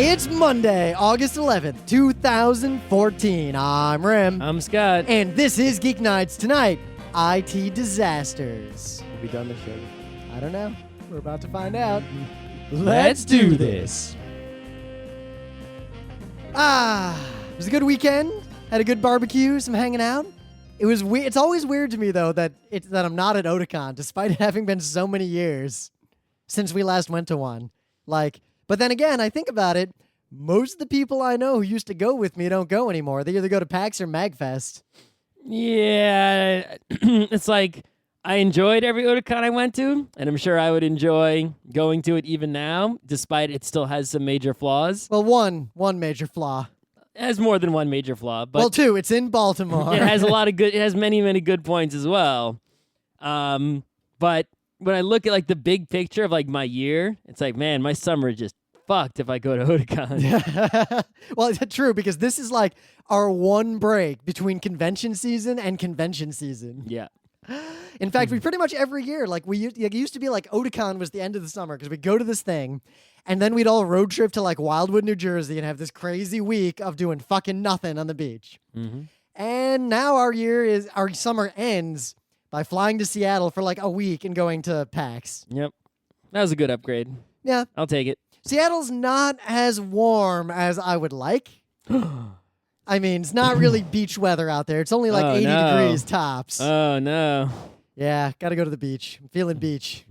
It's Monday, August 11th, 2014. I'm Rim. I'm Scott. And this is Geeknights. Tonight, IT disasters. Have we done this show? I don't know. We're about to find out. Let's do this. It was a good weekend. Had a good barbecue, some hanging out. It was weird. It's always weird to me, though, that I'm not at Otakon, despite it having been so many years since we last went to one. But then again, I think about it, most of the people I know who used to go with me don't go anymore. They either go to PAX or MagFest. Yeah, it's like I enjoyed every Otakon I went to, and I'm sure I would enjoy going to it even now, despite it still has some major flaws. Well, one major flaw. It has more than one major flaw, but two. It's in Baltimore. it has a lot of good. It has many, many good points as well. But when I look at like the big picture of like my year, it's like, man, my summer is just fucked if I go to Otakon. Well, it's true, because this is like our one break between convention season and convention season. Yeah. In fact, we pretty much every year, it used to be like Otakon was the end of the summer because we'd go to this thing, and then we'd all road trip to like Wildwood, New Jersey, and have this crazy week of doing fucking nothing on the beach. Mm-hmm. And now our summer ends by flying to Seattle for like a week and going to PAX. Yep. That was a good upgrade. Yeah. I'll take it. Seattle's not as warm as I would like. I mean, it's not really beach weather out there. It's only like 80 degrees tops. Oh, no. Yeah, gotta go to the beach. I'm feeling beach.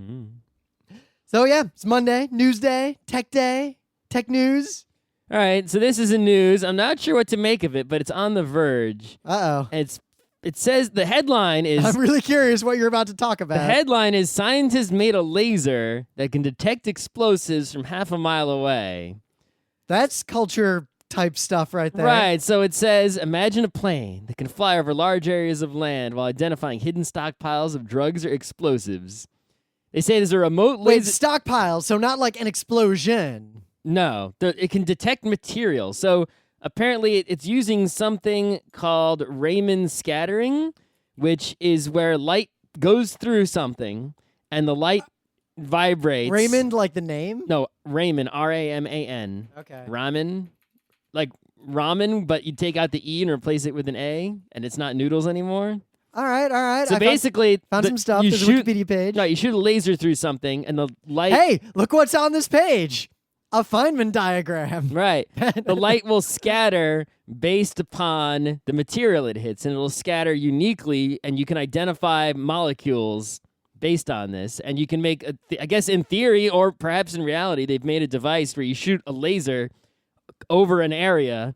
So yeah, it's Monday, news day, tech news. All right, so this is a news. I'm not sure what to make of it, but it's on The Verge. Uh-oh. It says the headline is... I'm really curious what you're about to talk about. The headline is, scientists made a laser that can detect explosives from half a mile away. That's culture type stuff right there. Right, so it says, imagine a plane that can fly over large areas of land while identifying hidden stockpiles of drugs or explosives. They say there's a remote laser... Wait, stockpiles, so not like an explosion. No, it can detect material. So apparently it's using something called Raman scattering, which is where light goes through something and the light vibrates. Raymond, like the name? No, Raman, R-A-M-A-N. Okay. Ramen, like ramen, but you take out the E and replace it with an A, and it's not noodles anymore. All right. So basically... Found some stuff. There's a Wikipedia page. No, you shoot a laser through something, and the light... Hey, look what's on this page. A Feynman diagram. Right. The light will scatter based upon the material it hits, and it'll scatter uniquely, and you can identify molecules based on this. And you can make, I guess in theory, or perhaps in reality, they've made a device where you shoot a laser over an area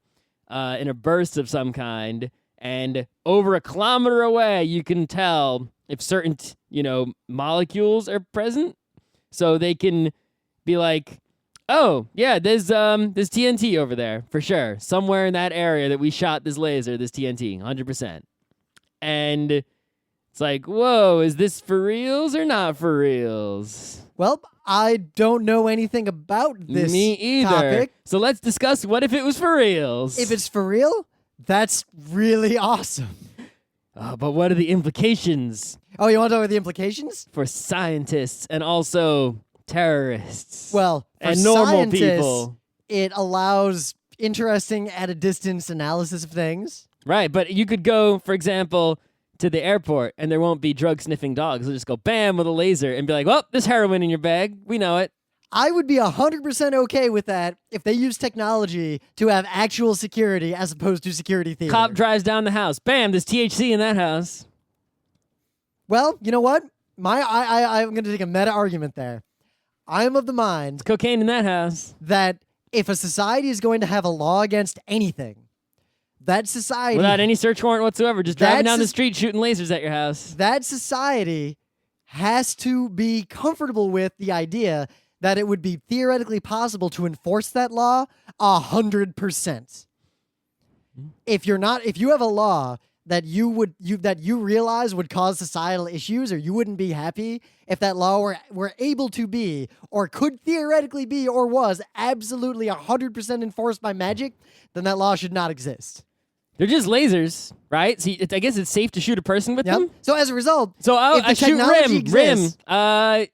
in a burst of some kind, and over a kilometer away, you can tell if certain, molecules are present. So they can be like... Oh, yeah, there's TNT over there, for sure. Somewhere in that area that we shot this laser, this TNT, 100%. And it's like, whoa, is this for reals or not for reals? Well, I don't know anything about this Me either. topic. So let's discuss what if it was for reals. If it's for real, that's really awesome. But what are the implications? Oh, you want to talk about the implications? For scientists and also... terrorists. Well, for and normal scientists, people. It allows interesting at a distance analysis of things. Right, but you could go, for example, to the airport and there won't be drug-sniffing dogs. They'll just go bam with a laser and be like, well, there's heroin in your bag. We know it. I would be 100% okay with that if they use technology to have actual security as opposed to security theater. Cop drives down the house. Bam, there's THC in that house. Well, you know what? I'm going to take a meta argument there. I am of the mind Cocaine in that house. that if a society is going to have a law against anything, that society... Without any search warrant whatsoever, just driving down the street shooting lasers at your house. That society has to be comfortable with the idea that it would be theoretically possible to enforce that law 100%. If you have a law that you realize would cause societal issues, or you wouldn't be happy if that law were able to be, or could theoretically be, or was absolutely 100% enforced by magic, then that law should not exist. They're just lasers, right? So I guess it's safe to shoot a person with them. So as a result, So if the I shoot technology Rim. exists-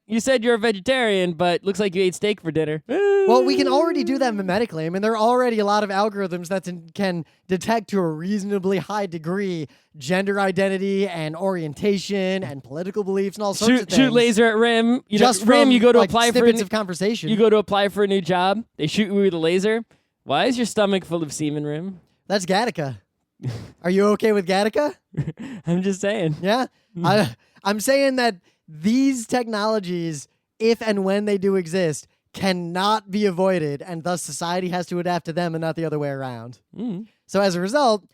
You said you're a vegetarian, but looks like you ate steak for dinner. well, we can already do that mimetically. I mean, there are already a lot of algorithms that can detect to a reasonably high degree gender identity and orientation and political beliefs and all sorts of things. Shoot laser at Rim. You Just know, Rim, from, you go to like, apply for snippets of conversation. You go to apply for a new job. They shoot you with a laser. Why is your stomach full of semen, Rim? That's Gattaca. Are you okay with Gattaca? I'm just saying. Yeah. I'm saying that these technologies, if and when they do exist, cannot be avoided, and thus society has to adapt to them and not the other way around. So as a result,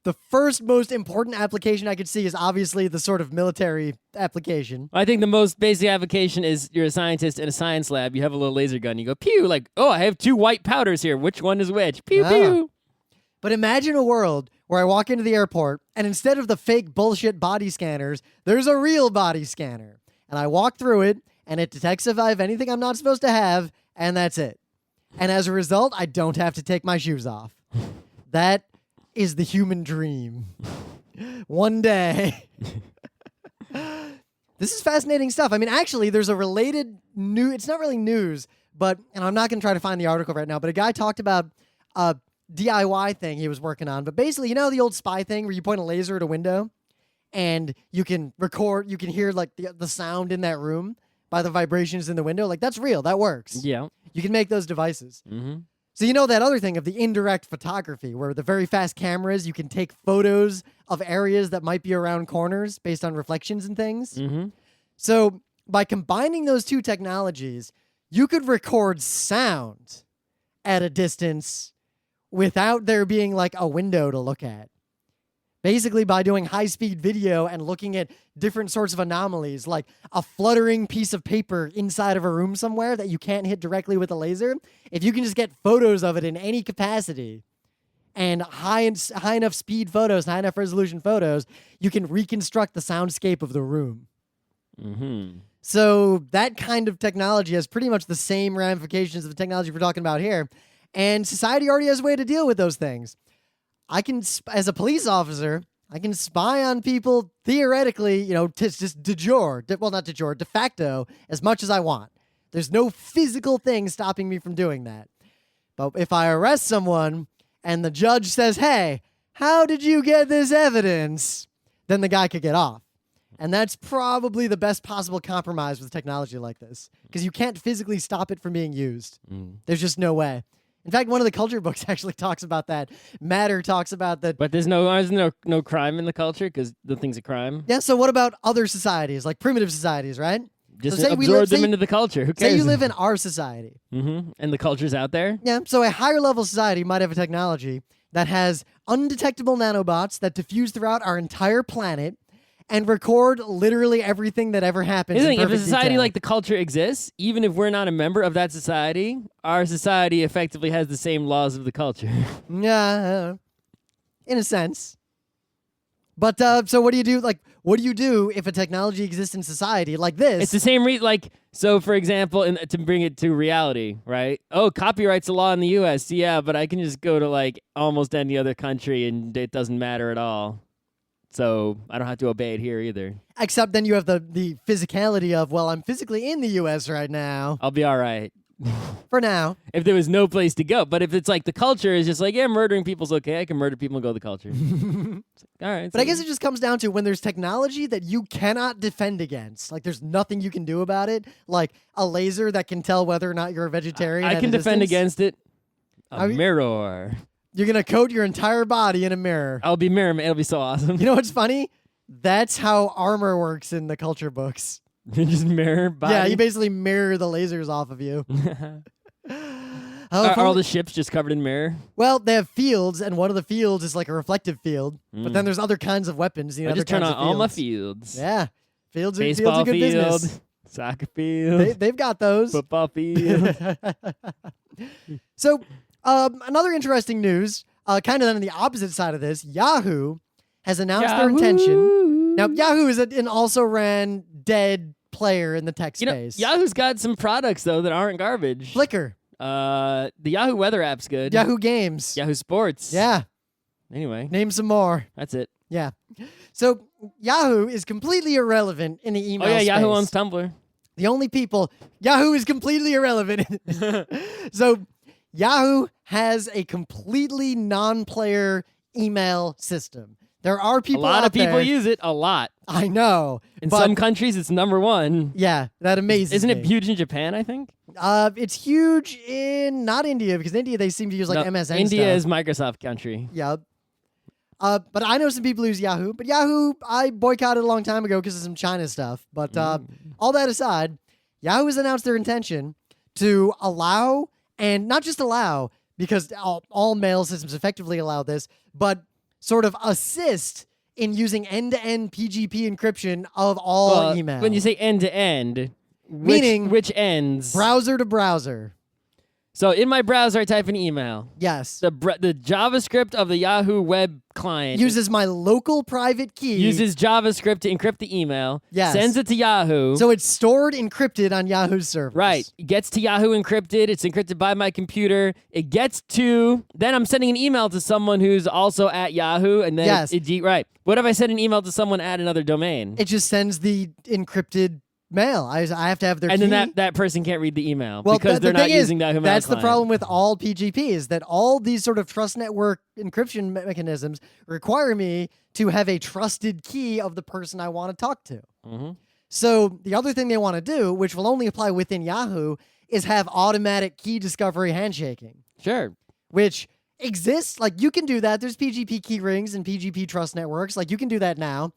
the first most important application I could see is obviously the sort of military application. I think the most basic application is you're a scientist in a science lab. You have a little laser gun. You go, pew, like, oh, I have 2 white powders here. Which one is which? Pew, pew. But imagine a world where I walk into the airport and instead of the fake bullshit body scanners, there's a real body scanner. And I walk through it and it detects if I have anything I'm not supposed to have, and that's it. And as a result, I don't have to take my shoes off. That is the human dream. One day. This is fascinating stuff. I mean, actually, there's a related it's not really news, but, and I'm not going to try to find the article right now, but a guy talked about DIY thing he was working on. But basically, you know the old spy thing where you point a laser at a window and you can record, you can hear like the sound in that room by the vibrations in the window? Like, that's real. That works. Yeah. You can make those devices. Mm-hmm. So you know that other thing of the indirect photography where the very fast cameras, you can take photos of areas that might be around corners based on reflections and things. Mm-hmm. So by combining those two technologies, you could record sound at a distance without there being like a window to look at. Basically, by doing high-speed video and looking at different sorts of anomalies, like a fluttering piece of paper inside of a room somewhere that you can't hit directly with a laser, if you can just get photos of it in any capacity and high enough speed photos, high enough resolution photos, you can reconstruct the soundscape of the room. Mm-hmm. So that kind of technology has pretty much the same ramifications of the technology we're talking about here. And society already has a way to deal with those things. I can, as a police officer, I can spy on people theoretically, you know, just de jure, well, not de jure, de facto, as much as I want. There's no physical thing stopping me from doing that. But if I arrest someone and the judge says, hey, how did you get this evidence? Then the guy could get off. And that's probably the best possible compromise with technology like this, because you can't physically stop it from being used. There's just no way. In fact, one of the culture books actually talks about that. Matter talks about that. But there's no crime in the culture because nothing's a crime. Yeah, so what about other societies, like primitive societies, right? Just So absorb them into the culture. Who cares? Say you live in our society. Mm-hmm. And the culture's out there? Yeah, so a higher level society might have a technology that has undetectable nanobots that diffuse throughout our entire planet and record literally everything that ever happens. If a society like the culture exists, even if we're not a member of that society, our society effectively has the same laws of the culture. Yeah, in a sense. But so what do you do? Like, what do you do if a technology exists in society like this? It's the same so for example, to bring it to reality, right? Oh, copyright's a law in the U.S. Yeah, but I can just go to like almost any other country and it doesn't matter at all. So I don't have to obey it here either. Except then you have the physicality of, well, I'm physically in the U.S. right now. I'll be all right. For now. If there was no place to go. But if it's like the culture is just like, yeah, murdering people's okay. I can murder people and go to the culture. All right. But I guess it just comes down to when there's technology that you cannot defend against. Like there's nothing you can do about it. Like a laser that can tell whether or not you're a vegetarian. I can defend against it. A mean, mirror. You're going to coat your entire body in a mirror. I'll be mirror, man. It'll be so awesome. You know what's funny? That's how armor works in the culture books. Just mirror body? Yeah, you basically mirror the lasers off of you. Are all the ships just covered in mirror? Well, they have fields, and one of the fields is like a reflective field. But then there's other kinds of weapons. I just turn on all my fields. Yeah. Fields Baseball are good field, business. soccer field. They've got those. Football field. So, another interesting news, kind of on the opposite side of this, Yahoo has announced their intention. Now, Yahoo is an also-ran dead player in the tech space. Yahoo's got some products, though, that aren't garbage. Flickr. The Yahoo Weather app's good. Yahoo Games. Yahoo Sports. Yeah. Anyway, Name some more. that's it. Yeah. So Yahoo is completely irrelevant in the email Oh yeah, space. Yahoo owns Tumblr. The only people Yahoo is completely irrelevant. So Yahoo has a completely non-player email system. There are A people lot out of people there, use it. A lot. I know. In but some countries, it's number one. yeah, that amazes Isn't it me. huge in Japan? I think. It's huge in not India, because India they seem to use like No, MSN India stuff. is Microsoft country. Yeah. But I know some people who use Yahoo. But Yahoo, I boycotted a long time ago because of some China stuff. But all that aside, Yahoo has announced their intention to allow, and not just allow, because all mail systems effectively allow this, but sort of assist in using end-to-end PGP encryption of all email. When you say end to end, Meaning which ends? browser to browser. So in my browser, I type an email. Yes. The JavaScript of the Yahoo web client Uses my local private key. uses JavaScript to encrypt the email. Yes. Sends it to Yahoo. So it's stored encrypted on Yahoo's servers. Right. It gets to Yahoo encrypted. It's encrypted by my computer. It gets to. Then I'm sending an email to someone who's also at Yahoo. And then Yes. right. What if I send an email to someone at another domain? It just sends the encrypted mail. I have to have their and key. then that person can't read the email Well, because they're the not thing is, using Yahoo mail that's the client. problem with all PGP is that all these sort of trust network encryption mechanisms require me to have a trusted key of the person I want to talk to. Mhm. So the other thing they want to do, which will only apply within Yahoo, is have automatic key discovery handshaking, Sure. which exists. Like, you can do that. There's PGP key rings and PGP trust networks. Like, you can do that now.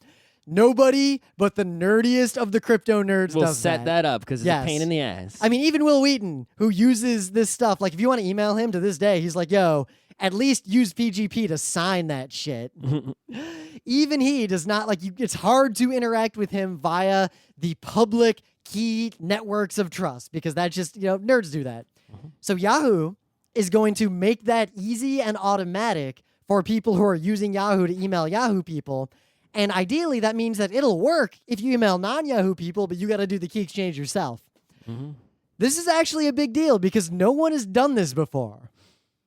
Nobody but the nerdiest of the crypto nerds We'll does set that up because it's Yes. a pain in the ass. I mean, even Will Wheaton, who uses this stuff, like, if you want to email him to this day, he's like, yo, at least use PGP to sign that shit. Even he does not, like, it's hard to interact with him via the public key networks of trust, because that just, nerds do that. So Yahoo is going to make that easy and automatic for people who are using Yahoo to email Yahoo people. And ideally, that means that it'll work if you email non-Yahoo people, but you got to do the key exchange yourself. This is actually a big deal because no one has done this before.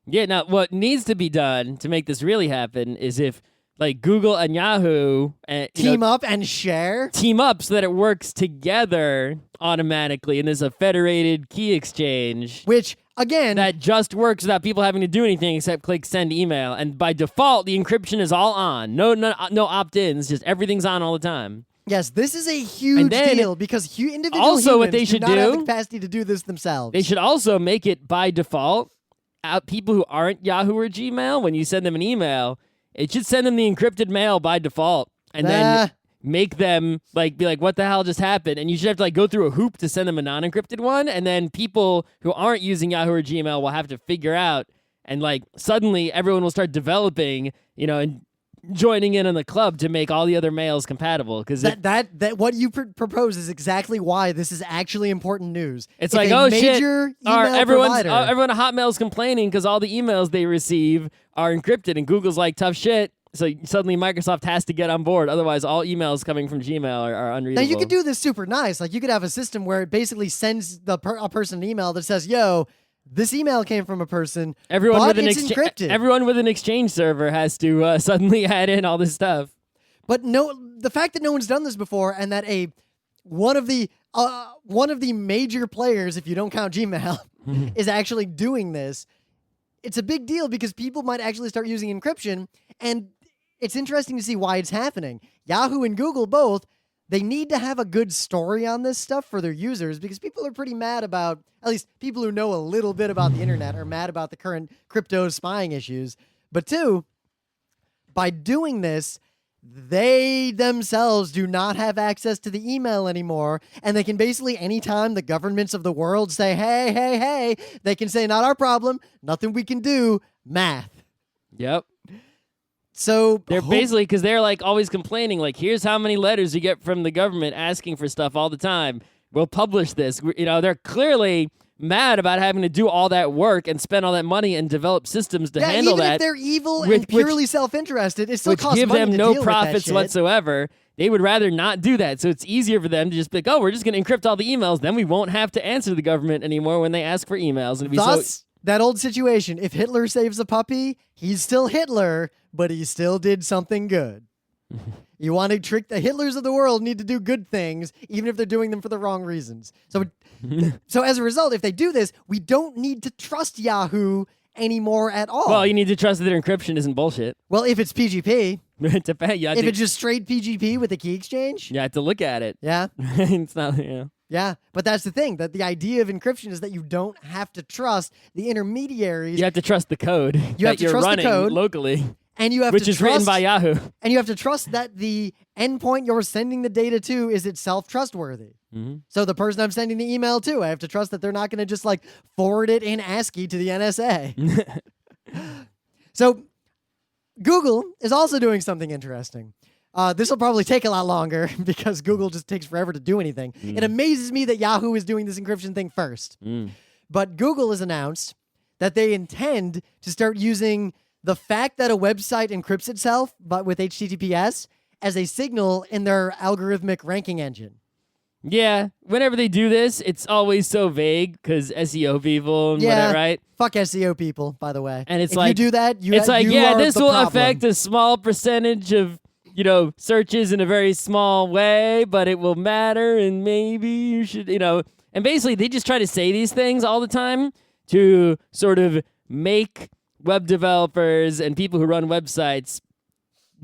Yeah, now what needs to be done to make this really happen is if like Google and Yahoo Team up and share. team up so that it works together automatically and there's a federated key exchange Which, again, that just works without people having to do anything except click send email. And by default, the encryption is all on. No opt-ins, just everything's on all the time. yes, this is a huge then deal because individual also what humans they should do not have do- the capacity to do this themselves. They should also make it by default, people who aren't Yahoo or Gmail, when you send them an email, it should send them the encrypted mail by default, and then make them be like, what the hell just happened? And you should have to go through a hoop to send them a non-encrypted one, and then people who aren't using Yahoo or Gmail will have to figure out, and suddenly everyone will start developing, and joining in on the club to make all the other mails compatible. Because that what you propose is exactly why this is actually important news. it's If like, a oh shit, major email provider, everyone at Hotmail's complaining because all the emails they receive are encrypted, and Google's like, tough shit. So suddenly Microsoft has to get on board. Otherwise, all emails coming from Gmail are Now unreadable. you could do this super nice. Like, you could have a system where it basically sends a person an email that says, "Yo, this email came from a person, everyone but with an it's encrypted." everyone with an Exchange server has to suddenly add in all this stuff. But the fact that no one's done this before, and that one of the major players, if you don't count Gmail, is actually doing this, it's a big deal because people might actually start using encryption, and it's interesting to see why it's happening. Yahoo and Google both, they need to have a good story on this stuff for their users because people are pretty mad about, at least people who know a little bit about the internet are mad about the current crypto spying issues. But two, by doing this, they themselves do not have access to the email anymore, and they can basically, anytime the governments of the world say, hey, they can say, not our problem, nothing we can do, math. Yep. So They're basically, because they're always complaining, here's how many letters you get from the government asking for stuff all the time. We'll publish this. They're clearly mad about having to do all that work and spend all that money and develop systems to handle even that. if they're evil which- and purely self-interested, it still which costs give money them to no deal profits with that shit. whatsoever. They would rather not do that. So it's easier for them to just be like, oh, we're just going to encrypt all the emails. Then we won't have to answer the government anymore when they ask for emams. And it'd be Thus, that old situation. If Hitler saves a puppy, he's still Hitler, but he still did something good. You want to trick the Hitlers of the world need to do good things, even if they're doing them for the wrong reasons. So as a result, if they do this, we don't need to trust Yahoo anymore at all. Well, you need to trust that their encryption isn't bullshit. Well, if it's PGP, If it's just straight PGP with a key exchange, you have to look at it. yeah. It's not, Yeah, but that's the thing, that the idea of encryption is that you don't have to trust the intermediaries. You have to trust the code You have that to you're trust the running code, locally, and you have which to is trust, written by Yahoo. and you have to trust that the endpoint you're sending the data to is itself trustworthy. Mm-hmm. So the person I'm sending the email to, I have to trust that they're not going to just like forward it in ASCII to the NSA. So Google is also doing something interesting. This will probably take a lot longer because Google just takes forever to do anything. It amazes me that Yahoo is doing this encryption thing first. But Google has announced that they intend to start using the fact that a website encrypts itself, but with HTTPS, as a signal in their algorithmic ranking engine. Yeah, whenever they do this, it's always so vague because SEO people and whatever, right? Fuck SEO people, by the way. And it's if like you do that, you it's like, you yeah, are this the will problem. affect a small percentage of searches in a very small way, but it will matter, and maybe you should, And basically, they just try to say these things all the time to sort of make web developers and people who run websites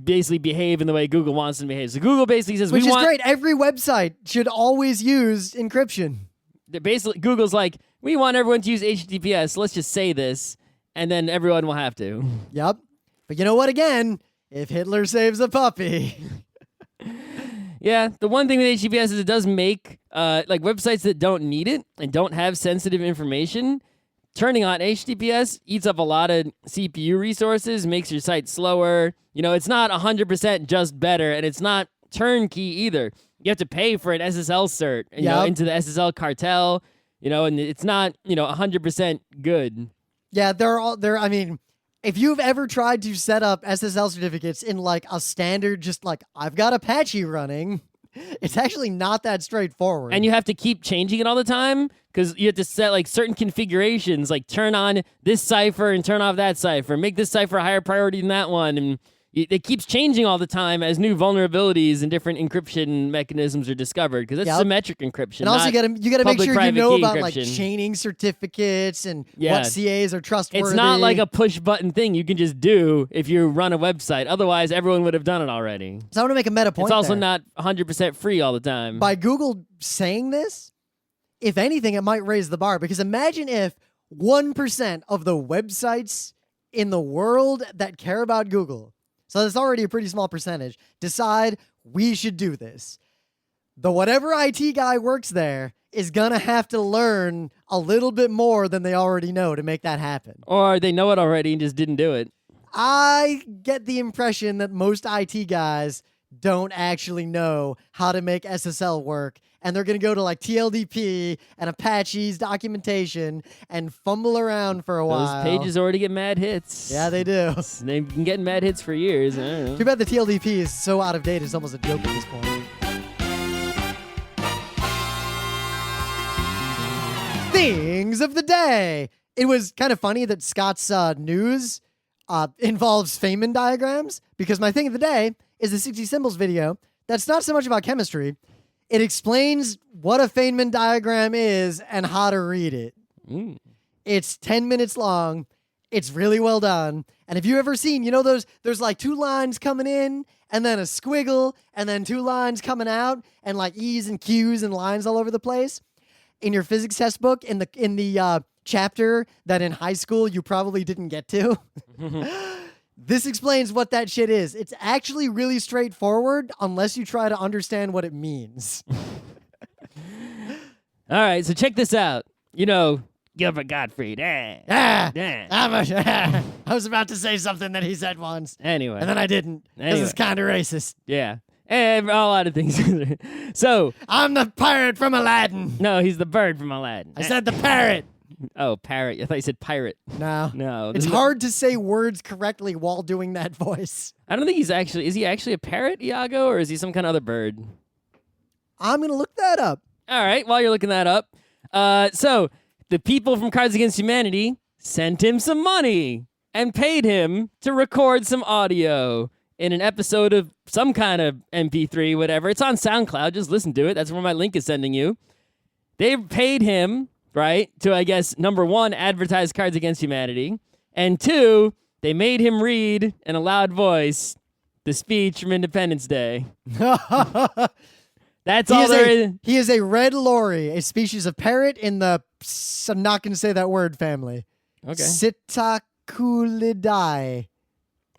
basically behave in the way Google wants them to behave. So Google basically says, Which is great. Every website should always use encryption. Basically, Google's like, we want everyone to use HTTPS. So let's just say this, and then everyone will have to. Yep. But you know what? Again, if Hitler saves a puppy. Yeah, the one thing with HTTPS is it does make like websites that don't need it and don't have sensitive information. Turning on HTTPS eats up a lot of CPU resources, makes your site slower. It's not 100% just better, and it's not turnkey either. You have to pay for an SSL cert, into the SSL cartel, and it's not, 100% good. Yeah, I mean, if you've ever tried to set up SSL certificates in like a standard, just like I've got Apache running, it's actually not that straightforward. And you have to keep changing it all the time because you have to set like certain configurations, like turn on this cipher and turn off that cipher, make this cipher a higher priority than that one. And it keeps changing all the time as new vulnerabilities and different encryption mechanisms are discovered because that's symmetric encryption. And also you gotta make sure you know about like encryption. chaining certificates and what CAs are trustworthy. It's not like a push button thing you can just do if you run a website. Otherwise, everyone would have done it already. So I want to make a meta point. It's also there. not 100% free all the time. By Google saying this, if anything, it might raise the bar because imagine if 1% of the websites in the world that care about Google, so that's already a pretty small percentage, decide we should do this. The whatever IT guy works there is going to have to learn a little bit more than they already know to make that happen. Or they know it already and just didn't do it. I get the impression that most IT guys don't actually know how to make SSL work, and they're going to go to like TLDP and Apache's documentation and fumble around for a while. Those pages already get mad hits. Yeah, they do. They've been getting mad hits for years. I don't know. Too bad the TLDP is so out of date, it's almost a joke at this point. Things of the day. It was kind of funny that Scott's news involves Feynman diagrams, because my thing of the day is the 60 Symbols video that's not so much about chemistry. It explains what a Feynman diagram is and how to read it. It's 10 minutes long. It's really well done. And if you've ever seen, there's like two lines coming in and then a squiggle and then two lines coming out and like E's and Q's and lines all over the place. In your physics test book, in the chapter that in high school you probably didn't get to, this explains what that shit is. It's actually really straightforward unless you try to understand what it means. All right, so check this out. Gilbert Gottfried. I was about to say something that he said once. Anyway. And then I didn't, because it's kind of racist. Yeah. And a lot of things. So. I'm the pirate from Aladdin. No, he's the bird from Aladdin. I said the parrot. Oh, parrot. I thought you said pirate. No. It's hard to say words correctly while doing that voice. I don't think is he actually a parrot, Iago, or is he some kind of other bird? I'm going to look that up. All right, while you're looking that up. So, the people from Cards Against Humanity sent him some money and paid him to record some audio in an episode of some kind of MP3, whatever. It's on SoundCloud. Just listen to it. That's where my link is sending you. They paid him, right, to, I guess, number one, advertise Cards Against Humanity, and two, they made him read in a loud voice the speech from Independence Day. That's all there is. He is a red lory, a species of parrot in the, I'm not going to say that word family. Okay. Psittaculidae.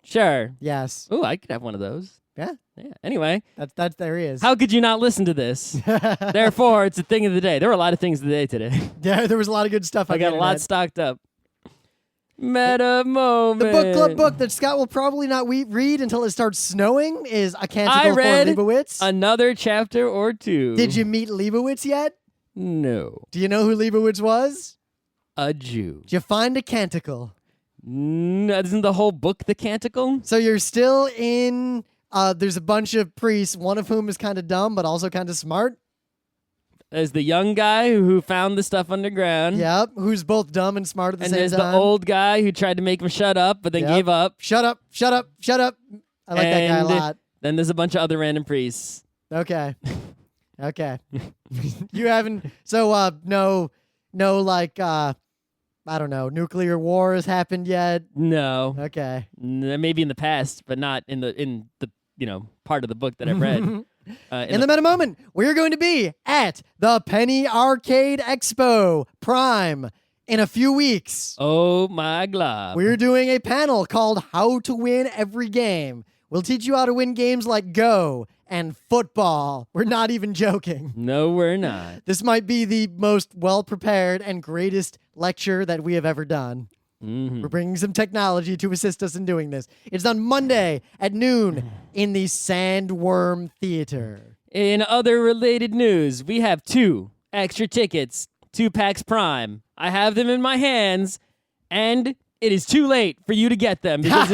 Sure. Yes. Ooh, I could have one of those. Yeah. Yeah. Anyway. That's there he is. How could you not listen to this? Therefore, it's a thing of the day. There were a lot of things of the day today. Yeah, there was a lot of good stuff. I got a lot stocked up. Meta moment. The book club book that Scott will probably not read until it starts snowing is A Canticle I read for Leibowitz. Another chapter or two. Did you meet Leibowitz yet? No. Do you know who Leibowitz was? A Jew. Did you find a canticle? Isn't the whole book the canticle? So you're still in, there's a bunch of priests, one of whom is kind of dumb, but also kind of smart. There's the young guy who found the stuff underground. Yep, who's both dumb and smart at the And same there's time. the old guy who tried to make him shut up, but then gave up. Shut up, shut up, shut up. I like that guy a lot. Then there's a bunch of other random priests. Okay. Okay. You haven't, so no like, I don't know, nuclear war has happened yet? No. Okay. Maybe in the past, but not in the part of the book that I've read. In the meta moment, we're going to be at the Penny Arcade Expo Prime in a few weeks. Oh my God. We're doing a panel called How to Win Every Game. We'll teach you how to win games like Go and football. We're not even joking. No, we're not. This might be the most well-prepared and greatest lecture that we have ever done. Mm-hmm. We're bringing some technology to assist us in doing this. It's on Monday at noon in the Sandworm Theater. In other related news, we have 2 extra tickets to PAX Prime. I have them in my hands, and it is too late for you to get them because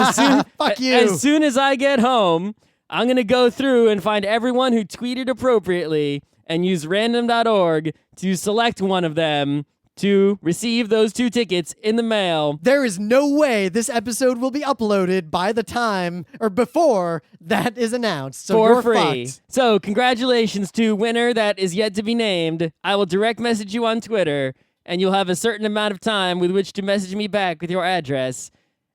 Fuck you. As soon as I get home, I'm going to go through and find everyone who tweeted appropriately and use random.org to select one of them to receive those 2 tickets in the mail. There is no way this episode will be uploaded by the time or before that is announced. So for you're free. fucked. So congratulations to winner that is yet to be named. I will direct message you on Twitter, and you'll have a certain amount of time with which to message me back with your address.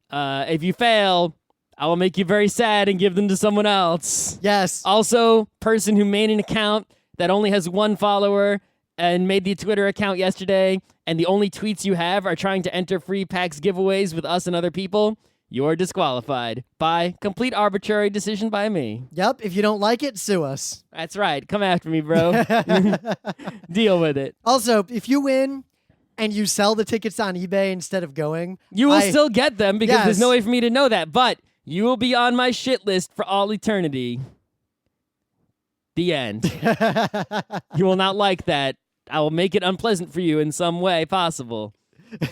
If you fail, I will make you very sad and give them to someone else. Yes. Also, person who made an account that only has 1 follower and made the Twitter account yesterday, and the only tweets you have are trying to enter free PAX giveaways with us and other people, you're disqualified by complete arbitrary decision by me. Yep. If you don't like it, sue us. That's right. Come after me, bro. Deal with it. Also, if you win and you sell the tickets on eBay instead of going, You will still get them because Yes. there's no way for me to know that, but you will be on my shit list for all eternity. The end. You will not like that. I will make it unpleasant for you in some way possible.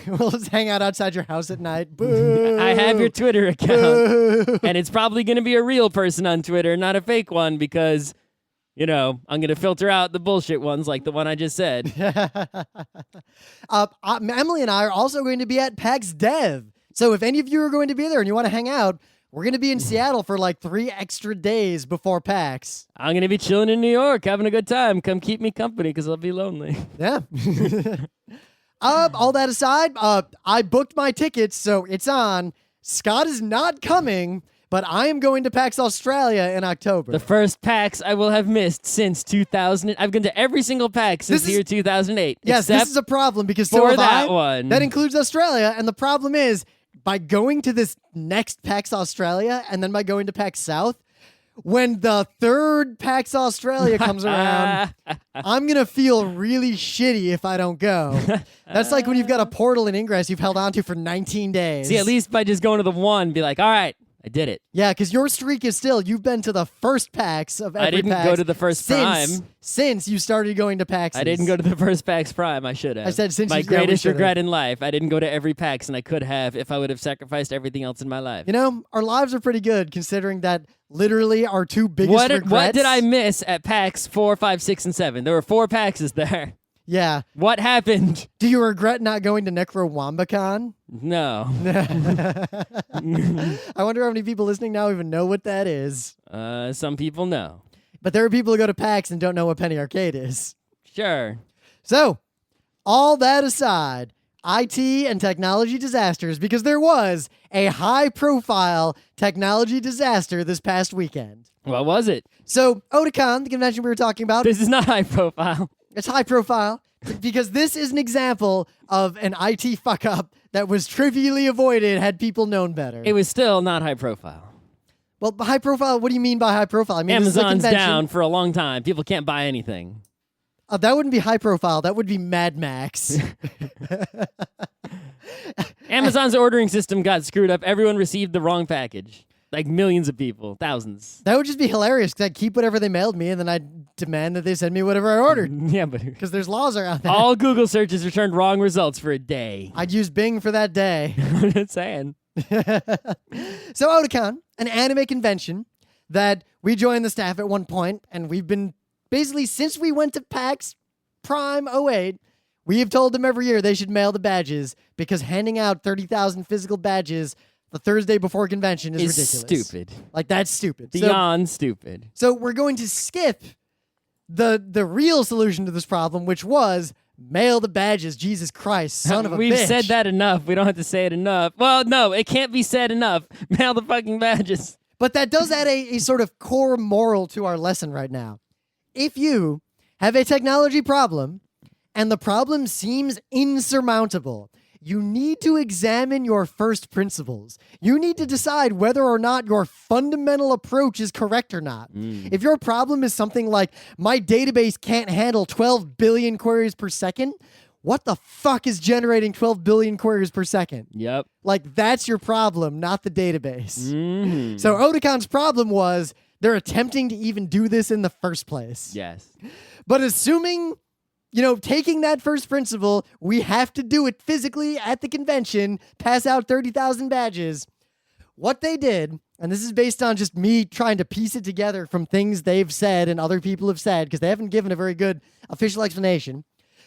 We'll just hang out outside your house at night. Boo. I have your Twitter account, Boo. and it's probably going to be a real person on Twitter, not a fake one, because, I'm going to filter out the bullshit ones like the one I just said. Emily and I are also going to be at PAX Dev. So if any of you are going to be there and you want to hang out, we're going to be in Seattle for like 3 extra days before PAX. I'm going to be chilling in New York, having a good time. Come keep me company because I'll be lonely. Yeah. All that aside, I booked my tickets, so it's on. Scott is not coming, but I am going to PAX Australia in October. The first PAX I will have missed since 2000. I've been to every single PAX since the year 2008. Yes, except this is a problem because for so have that I. one. That includes Australia, and the problem is by going to this next PAX Australia and then by going to PAX South, when the third PAX Australia comes around, I'm going to feel really shitty if I don't go. That's like when you've got a portal in Ingress you've held onto for 19 days. See, at least by just going to the one, be like, all right, I did it. Yeah, because your streak is still, you've been to the first PAX of every I didn't PAX go to the first Prime. Since you started going to PAX. I didn't go to the first PAX Prime. I should have. I said since my you- yeah, we greatest should've. regret in life. I didn't go to every PAX, and I could have if I would have sacrificed everything else in my life. You know, our lives are pretty good considering that literally our 2 biggest What regrets. did I miss at PAX 4, 5, 6, and 7? There were 4 PAXs there. Yeah. What happened? Do you regret not going to NecroWambaCon? No. I wonder how many people listening now even know what that is. Some people know. But there are people who go to PAX and don't know what Penny Arcade is. Sure. So, all that aside, IT and technology disasters, because there was a high-profile technology disaster this past weekend. What was it? So, Otakon, the convention we were talking about, This is not high profile. it's high-profile because this is an example of an IT fuck-up that was trivially avoided had people known better. It was still not high profile. Well, high-profile, what do you mean by high-profile? I mean, this is a Amazon's convention. down for a long time. People can't buy anything. That wouldn't be high-profile. That would be Mad Max. Amazon's ordering system got screwed up. Everyone received the wrong package. Like millions of people, thousands. That would just be hilarious because I'd keep whatever they mailed me and then I'd demand that they send me whatever I ordered Yeah, but because there's laws around that. all Google searches returned wrong results for a day. I'd use Bing for that day. I'm just saying. So Otakon, an anime convention that we joined the staff at one point, and we've been basically since we went to PAX Prime '08, we have told them every year they should mail the badges because handing out 30,000 physical badges the Thursday before convention is ridiculous. Stupid. Like, that's stupid. Beyond stupid. So we're going to skip the real solution to this problem, which was mail the badges. Jesus Christ, son of a We've bitch. said that enough. We don't have to say it enough. Well, no, it can't be said enough. Mail the fucking badges. But that does add a sort of core moral to our lesson right now. If you have a technology problem and the problem seems insurmountable, you need to examine your first principles. You need to decide whether or not your fundamental approach is correct or not. If your problem is something like, my database can't handle 12 billion queries per second, what the fuck is generating 12 billion queries per second? Yep. Like, that's your problem, not the database. Mm-hmm. So Otakon's problem was they're attempting to even do this in the first place. Yes. But assuming, taking that first principle, we have to do it physically at the convention, pass out 30,000 badges. What they did, and this is based on just me trying to piece it together from things they've said and other people have said, because they haven't given a very good official explanation.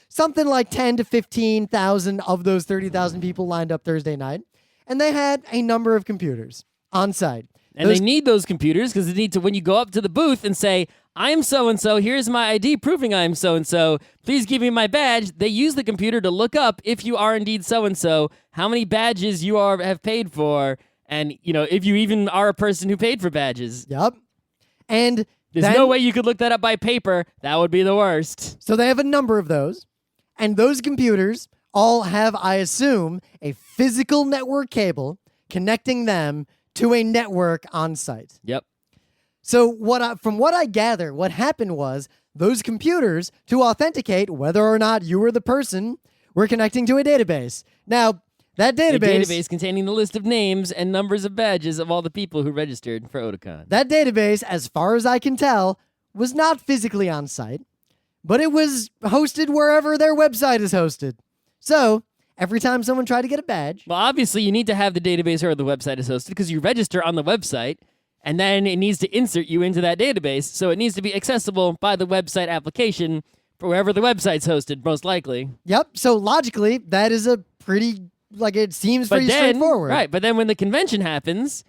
Something like 10 to 15,000 of those 30,000 people lined up Thursday night, and they had a number of computers on site. And they need those computers because they need to, when you go up to the booth and say, I'm so-and-so, here's my ID proving I'm so-and-so, please give me my badge, they use the computer to look up if you are indeed so-and-so, how many badges you have paid for, and, if you even are a person who paid for badges. Yep. And there's no way you could look that up by paper. That would be the worst. So they have a number of those, and those computers all have, I assume, a physical network cable connecting them to a network on site. Yep. So from what I gather, what happened was those computers, to authenticate whether or not you were the person, were connecting to a database. Now, that database... A database containing the list of names and numbers of badges of all the people who registered for Otakon. That database, as far as I can tell, was not physically on site, but it was hosted wherever their website is hosted. So, every time someone tried to get a badge... Well, obviously, you need to have the database or the website is hosted because you register on the website, and then it needs to insert you into that database, so it needs to be accessible by the website application for wherever the website's hosted, most likely. Yep, so logically, that is a pretty... it seems pretty straightforward. Right, but then when the convention happens,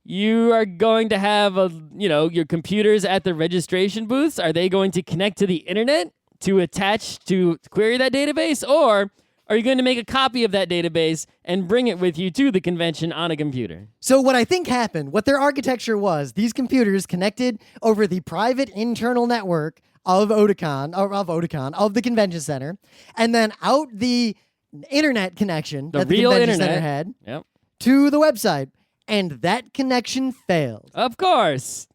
you are going to have, your computers at the registration booths. Are they going to connect to the internet to attach to query that database? Or are you going to make a copy of that database and bring it with you to the convention on a computer? So what I think happened, what their architecture was, these computers connected over the private internal network of the convention center, and then out the internet connection The that the real convention internet. center had Yep. to the website, and that connection failed. Of course.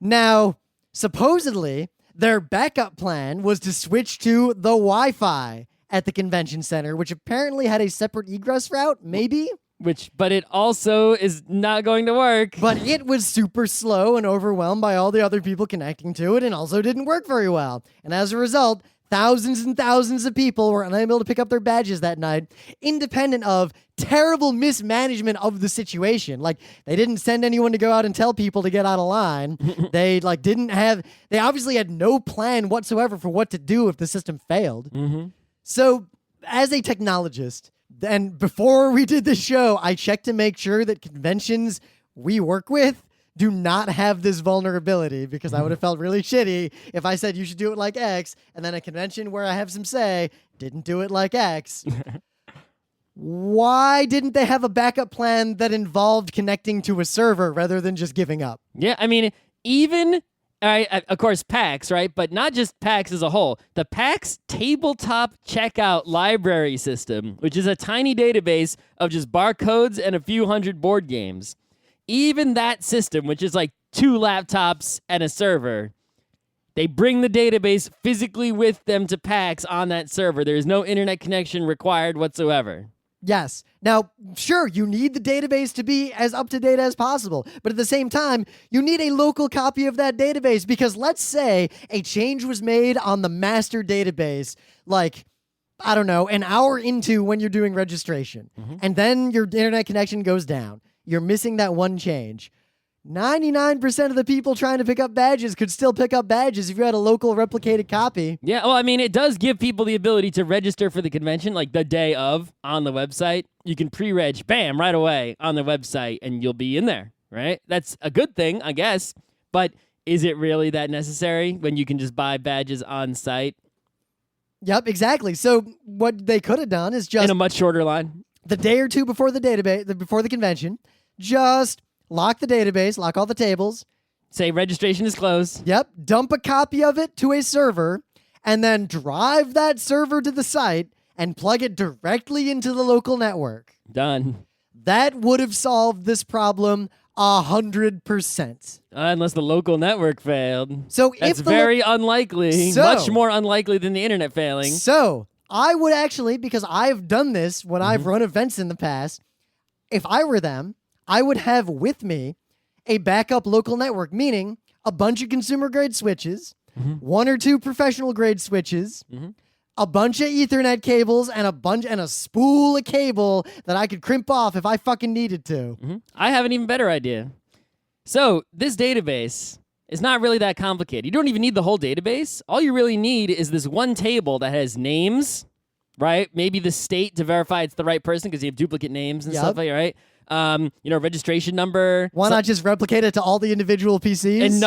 Now, supposedly, their backup plan was to switch to the Wi-Fi at the convention center, which apparently had a separate egress route, maybe? But it also is not going to work. But it was super slow and overwhelmed by all the other people connecting to it and also didn't work very well. And as a result, thousands and thousands of people were unable to pick up their badges that night, independent of terrible mismanagement of the situation. Like, they didn't send anyone to go out and tell people to get out of line. They obviously had no plan whatsoever for what to do if the system failed. So, as a technologist, and before we did this show, I checked to make sure that conventions we work with do not have this vulnerability, because I would have felt really shitty if I said you should do it like X, and then a convention where I have some say didn't do it like X. Why didn't they have a backup plan that involved connecting to a server rather than just giving up? Yeah, I mean, even, of course, PAX, right? But not just PAX as a whole. The PAX tabletop checkout library system, which is a tiny database of just barcodes and a few hundred board games. Even that system, which is like 2 laptops and a server, they bring the database physically with them to PAX on that server. There is no internet connection required whatsoever. Yes. Now, sure, you need the database to be as up-to-date as possible, but at the same time, you need a local copy of that database, because let's say a change was made on the master database, like, I don't know, an hour into when you're doing registration, and then your internet connection goes down. You're missing that one change. 99% of the people trying to pick up badges could still pick up badges if you had a local replicated copy. Yeah, well, I mean, it does give people the ability to register for the convention, like the day of, on the website. You can pre-reg, bam, right away on the website, and you'll be in there, right? That's a good thing, I guess. But is it really that necessary when you can just buy badges on site? Yep, exactly. So what they could have done is just in a much shorter line. The day or two before the database, before the convention, just lock the database, lock all the tables. Say registration is closed. Yep. Dump a copy of it to a server, and then drive that server to the site and plug it directly into the local network. Done. That would have solved this problem 100%. Unless the local network failed. So that's if the very unlikely. Much more unlikely than the internet failing. So I would actually, because I've done this when I've run events in the past, if I were them, I would have with me a backup local network, meaning a bunch of consumer grade switches, 1 or 2 professional grade switches, a bunch of Ethernet cables, and a spool of cable that I could crimp off if I fucking needed to. I have an even better idea. So this database is not really that complicated. You don't even need the whole database. All you really need is this one table that has names, right? Maybe the state to verify it's the right person, because you have duplicate names and stuff like that, right? Registration number. Why not just replicate it to all the individual PCs? And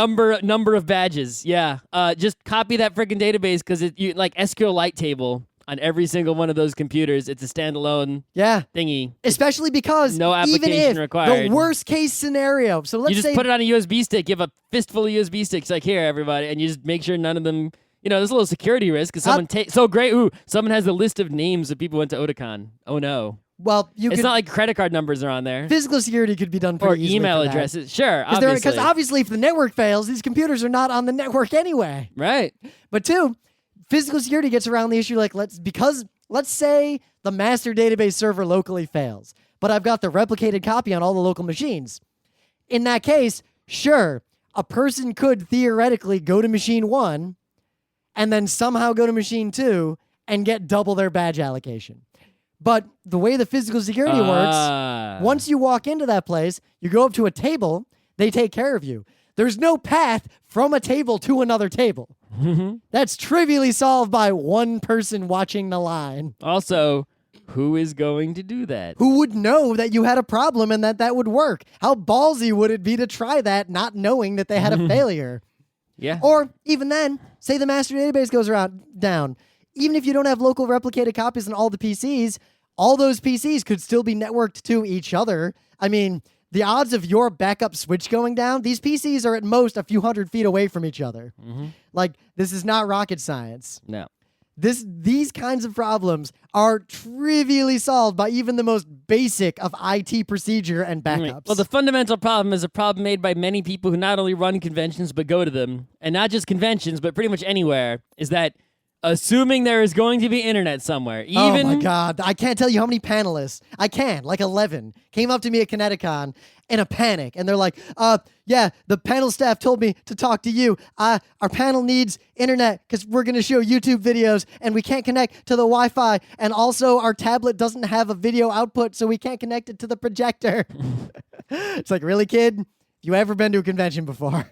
number of badges. Yeah. Just copy that freaking database, because like SQLite table on every single one of those computers. It's a standalone thingy. Especially because no application even if required. The worst case scenario. So let's you just put it on a USB stick. You have a fistful of USB sticks, like, here, everybody, and you just make sure none of them. There's a little security risk because someone has a list of names of people who went to Otakon. Oh no. Well, it's not like credit card numbers are on there. Physical security could be done pretty easily. Or email addresses. Sure, Because obviously if the network fails, these computers are not on the network anyway. Right. But 2, physical security gets around the issue let's say the master database server locally fails, but I've got the replicated copy on all the local machines. In that case, sure, a person could theoretically go to machine 1 and then somehow go to machine 2 and get double their badge allocation. But the way the physical security works, once you walk into that place, you go up to a table, they take care of you. There's no path from a table to another table. That's trivially solved by one person watching the line. Also, who is going to do that? Who would know that you had a problem and that would work? How ballsy would it be to try that not knowing that they had a failure? Yeah. Or even then, say the master database goes down. Even if you don't have local replicated copies on all the PCs, all those PCs could still be networked to each other. I mean, the odds of your backup switch going down, these PCs are at most a few hundred feet away from each other. Like, this is not rocket science. No. These kinds of problems are trivially solved by even the most basic of IT procedure and backups. Well, the fundamental problem is a problem made by many people who not only run conventions but go to them, and not just conventions, but pretty much anywhere, is that assuming there is going to be internet somewhere. Even Oh my God. I can't tell you how many panelists, like 11, came up to me at Kineticon in a panic. And they're like, yeah, the panel staff told me to talk to you. Our panel needs internet because we're going to show YouTube videos and we can't connect to the Wi-Fi. And also our tablet doesn't have a video output, so we can't connect it to the projector. It's like, really, kid? You ever been to a convention before?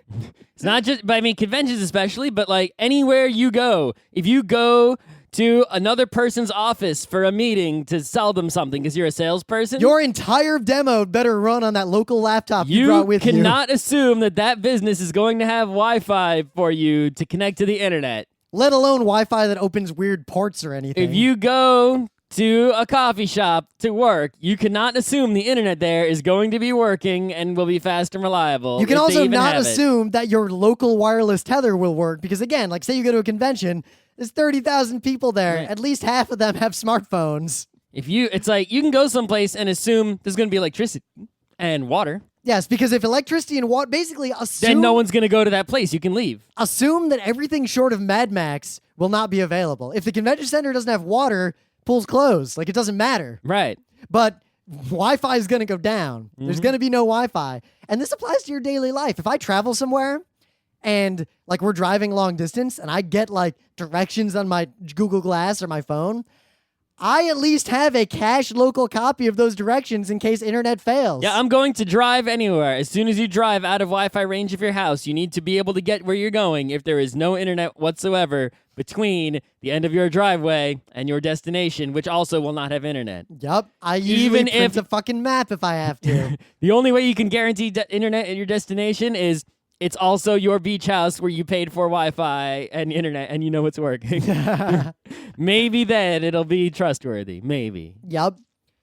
It's not just, but I mean, conventions especially, but like anywhere you go, if you go to another person's office for a meeting to sell them something because you're a salesperson, Your entire demo better run on that local laptop you brought with you. You cannot assume that business is going to have Wi-Fi for you to connect to the internet. Let alone Wi-Fi that opens weird ports or anything. If you go to a coffee shop to work, you cannot assume the internet there is going to be working and will be fast and reliable. You can if also they even not have it. assume that your local wireless tether will work because, again, like say you go to a convention, there's 30,000 people there. Right. At least half of them have smartphones. It's like you can go someplace and assume there's going to be electricity and water. Yes, because if electricity and water, basically assume... Then no one's going to go to that place. You can leave. Assume that everything short of Mad Max will not be available. If the convention center doesn't have water, pool's closed. Like, it doesn't matter. Right. But Wi-Fi is going to go down. There's going to be no Wi-Fi. And this applies to your daily life. If I travel somewhere and, like, we're driving long distance and I get, like, directions on my Google Glass or my phone, I at least have a cached local copy of those directions in case internet fails. Yeah, I'm going to drive anywhere. As soon as you drive out of Wi-Fi range of your house, you need to be able to get where you're going if there is no internet whatsoever between the end of your driveway and your destination, which also will not have internet. Yep. I usually Even print if- a fucking map if I have to. The only way you can guarantee internet at your destination is it's also your beach house where you paid for Wi-Fi and internet and you know it's working. Maybe then it'll be trustworthy. Maybe. Yep.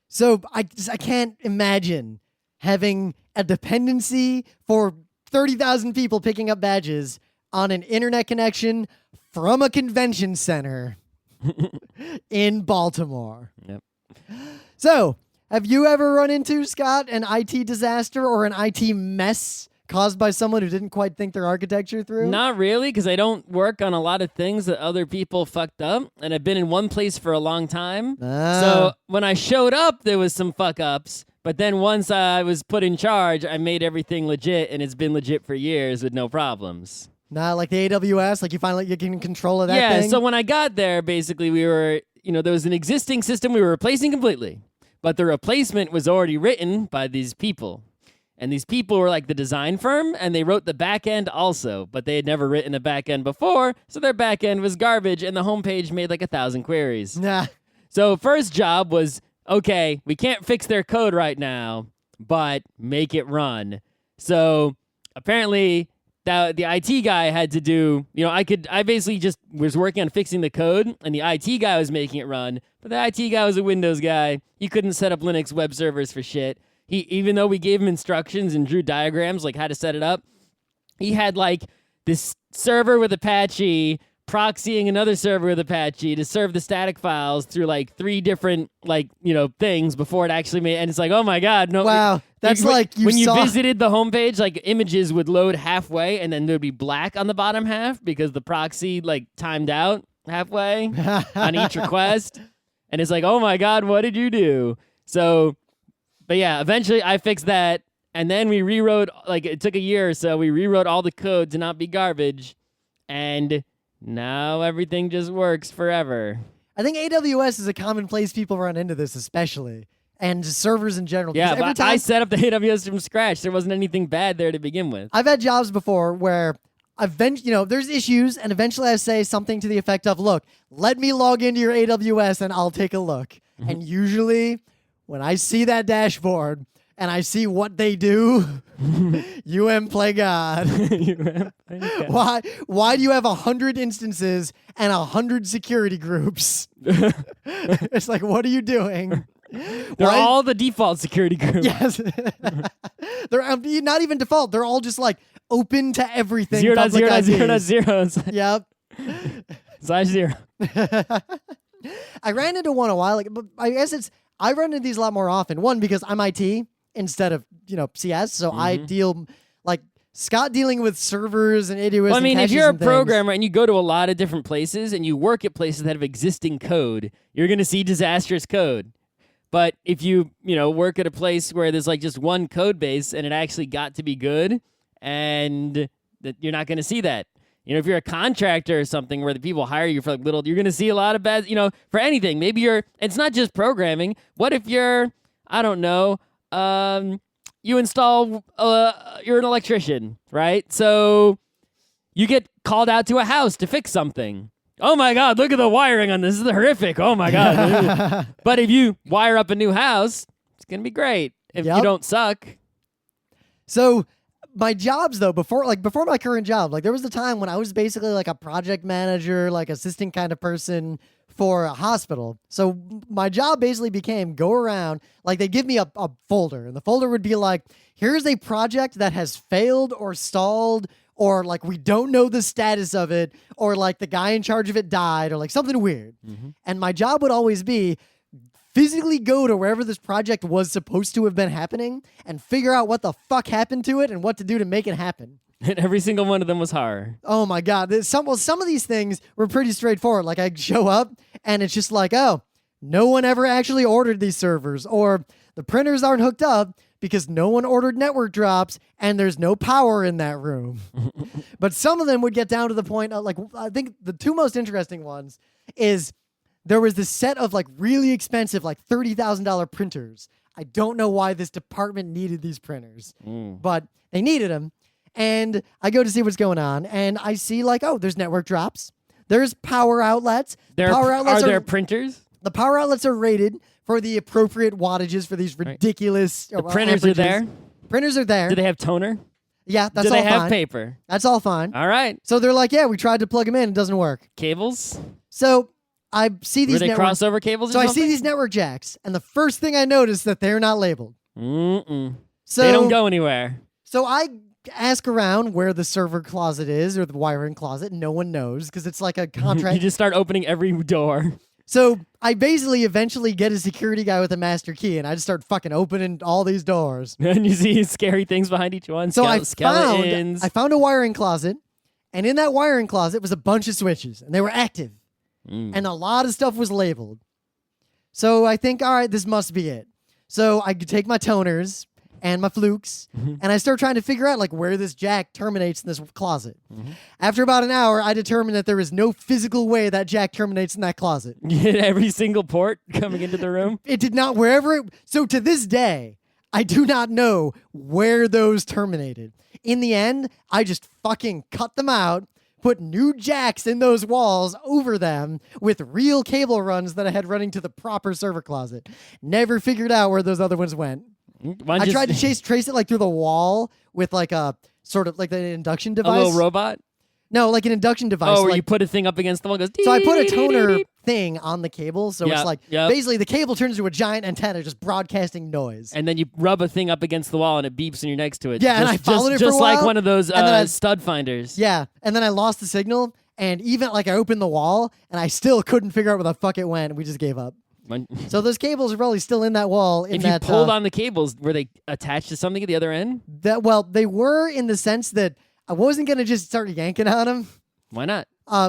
So I can't imagine having a dependency for 30,000 people picking up badges on an internet connection from a convention center in Baltimore. Yep. So, have you ever run into, Scott, an IT disaster or an IT mess caused by someone who didn't quite think their architecture through? Not really, because I don't work on a lot of things that other people fucked up, and I've been in one place for a long time. So when I showed up, there was some fuck ups, but then once I was put in charge, I made everything legit, and it's been legit for years with no problems. Not like the AWS, like you finally get in control of that Yeah, thing? so when I got there, basically we were, there was an existing system we were replacing completely, but the replacement was already written by these people. And these people were like the design firm, and they wrote the back end also, but they had never written a back end before, so their back end was garbage, and the homepage made like 1,000 queries. Nah. So first job was, okay, we can't fix their code right now, but make it run. So apparently the IT guy had to do, I basically just was working on fixing the code, and the IT guy was making it run, but the IT guy was a Windows guy. He couldn't set up Linux web servers for shit. Even though we gave him instructions and drew diagrams like how to set it up, he had like this server with Apache proxying another server with Apache to serve the static files through like 3 different things before it actually made. And it's like, oh my god, no! Wow, that's when you visited the homepage, like images would load halfway, and then there'd be black on the bottom half because the proxy like timed out halfway on each request, and it's like, oh my god, what did you do? So. But yeah, eventually I fixed that, and then we rewrote, like it took a year or so, we rewrote all the code to not be garbage, and now everything just works forever. I think AWS is a common place people run into this, especially, and servers in general. Yeah, every but time I set up the AWS from scratch. There wasn't anything bad there to begin with. I've had jobs before where there's issues, and eventually I say something to the effect of, look, let me log into your AWS and I'll take a look. And usually when I see that dashboard and I see what they do, play God. Why do you have 100 instances and 100 security groups? It's like, what are you doing? They're all the default security groups. Yes. They're not even default. They're all just like open to everything. 0.0.0.0. Yep. /0. I ran into one a while ago, but I guess I run into these a lot more often. One, because I'm IT instead of, CS, so I deal like Scott dealing with servers and idiots. Well, I mean, if you're a and things. programmer and you go to a lot of different places and you work at places that have existing code, you're going to see disastrous code. But if you work at a place where there's like just one code base and it actually got to be good, and that you're not going to see that. If you're a contractor or something where the people hire you for like little, you're going to see a lot of bad, for anything. Maybe it's not just programming. What if you're, I don't know, you install, you're an electrician, right? So you get called out to a house to fix something. Oh my God, look at the wiring on this. This is horrific. Oh my God. But if you wire up a new house, it's going to be great if you don't suck. So my jobs, though, before my current job, like there was a time when I was basically like a project manager, like assistant kind of person for a hospital. So my job basically became go around, like they give me a folder, and the folder would be like, here's a project that has failed or stalled, or like we don't know the status of it, or like the guy in charge of it died, or like something weird. Mm-hmm. And my job would always be physically go to wherever this project was supposed to have been happening and figure out what the fuck happened to it and what to do to make it happen. And every single one of them was horror. Oh my God. Some of these things were pretty straightforward. Like I show up and it's just like, oh, no one ever actually ordered these servers, or the printers aren't hooked up because no one ordered network drops and there's no power in that room. But some of them would get down to the point of, like, I think the two most interesting ones is there was this set of like really expensive, like $30,000 printers. I don't know why this department needed these printers, but they needed them. And I go to see what's going on, and I see like, oh, there's network drops. There's power outlets. Are there printers? The power outlets are rated for the appropriate wattages for these ridiculous. The printers are there. Printers are there. Do they have toner? Yeah, that's all fine. Do they have paper? That's all fine. All right. So they're like, yeah, we tried to plug them in, it doesn't work. Cables? So I see these. Were they crossover cables? So or I something? see these network jacks, and the first thing I notice that they're not labeled. So they don't go anywhere. So I ask around where the server closet is or the wiring closet. No one knows because it's like a contract. You just start opening every door. So I basically eventually get a security guy with a master key, and I just start fucking opening all these doors. And you see scary things behind each one. So Skeletons. I found a wiring closet, and in that wiring closet was a bunch of switches, and they were active. And a lot of stuff was labeled. So I think, all right, this must be it. So I could take my toners and my flukes, and I start trying to figure out like where this jack terminates in this closet. After about an hour, I determined that there is no physical way that jack terminates in that closet. You hit every single port coming into the room? It did not, so to this day, I do not know where those terminated. In the end, I just fucking cut them out, put new jacks in those walls over them with real cable runs that I had running to the proper server closet. Never figured out where those other ones went. I tried to trace it like through the wall with like a sort of like an induction device. A little robot? No, like an induction device. Oh, where you put a thing up against the wall and goes... So I put a toner thing on the cable, so it's like yep. basically the cable turns into a giant antenna just broadcasting noise. And then you rub a thing up against the wall and it beeps and you're next to it. Yeah, and I followed it for a while. Just like one of those stud finders. Yeah, and then I lost the signal, and even like I opened the wall, and I still couldn't figure out where the fuck it went, and we just gave up. So those cables are probably still in that wall. If you pulled on the cables, were they attached to something at the other end? They were in the sense that I wasn't going to just start yanking on them. Why not?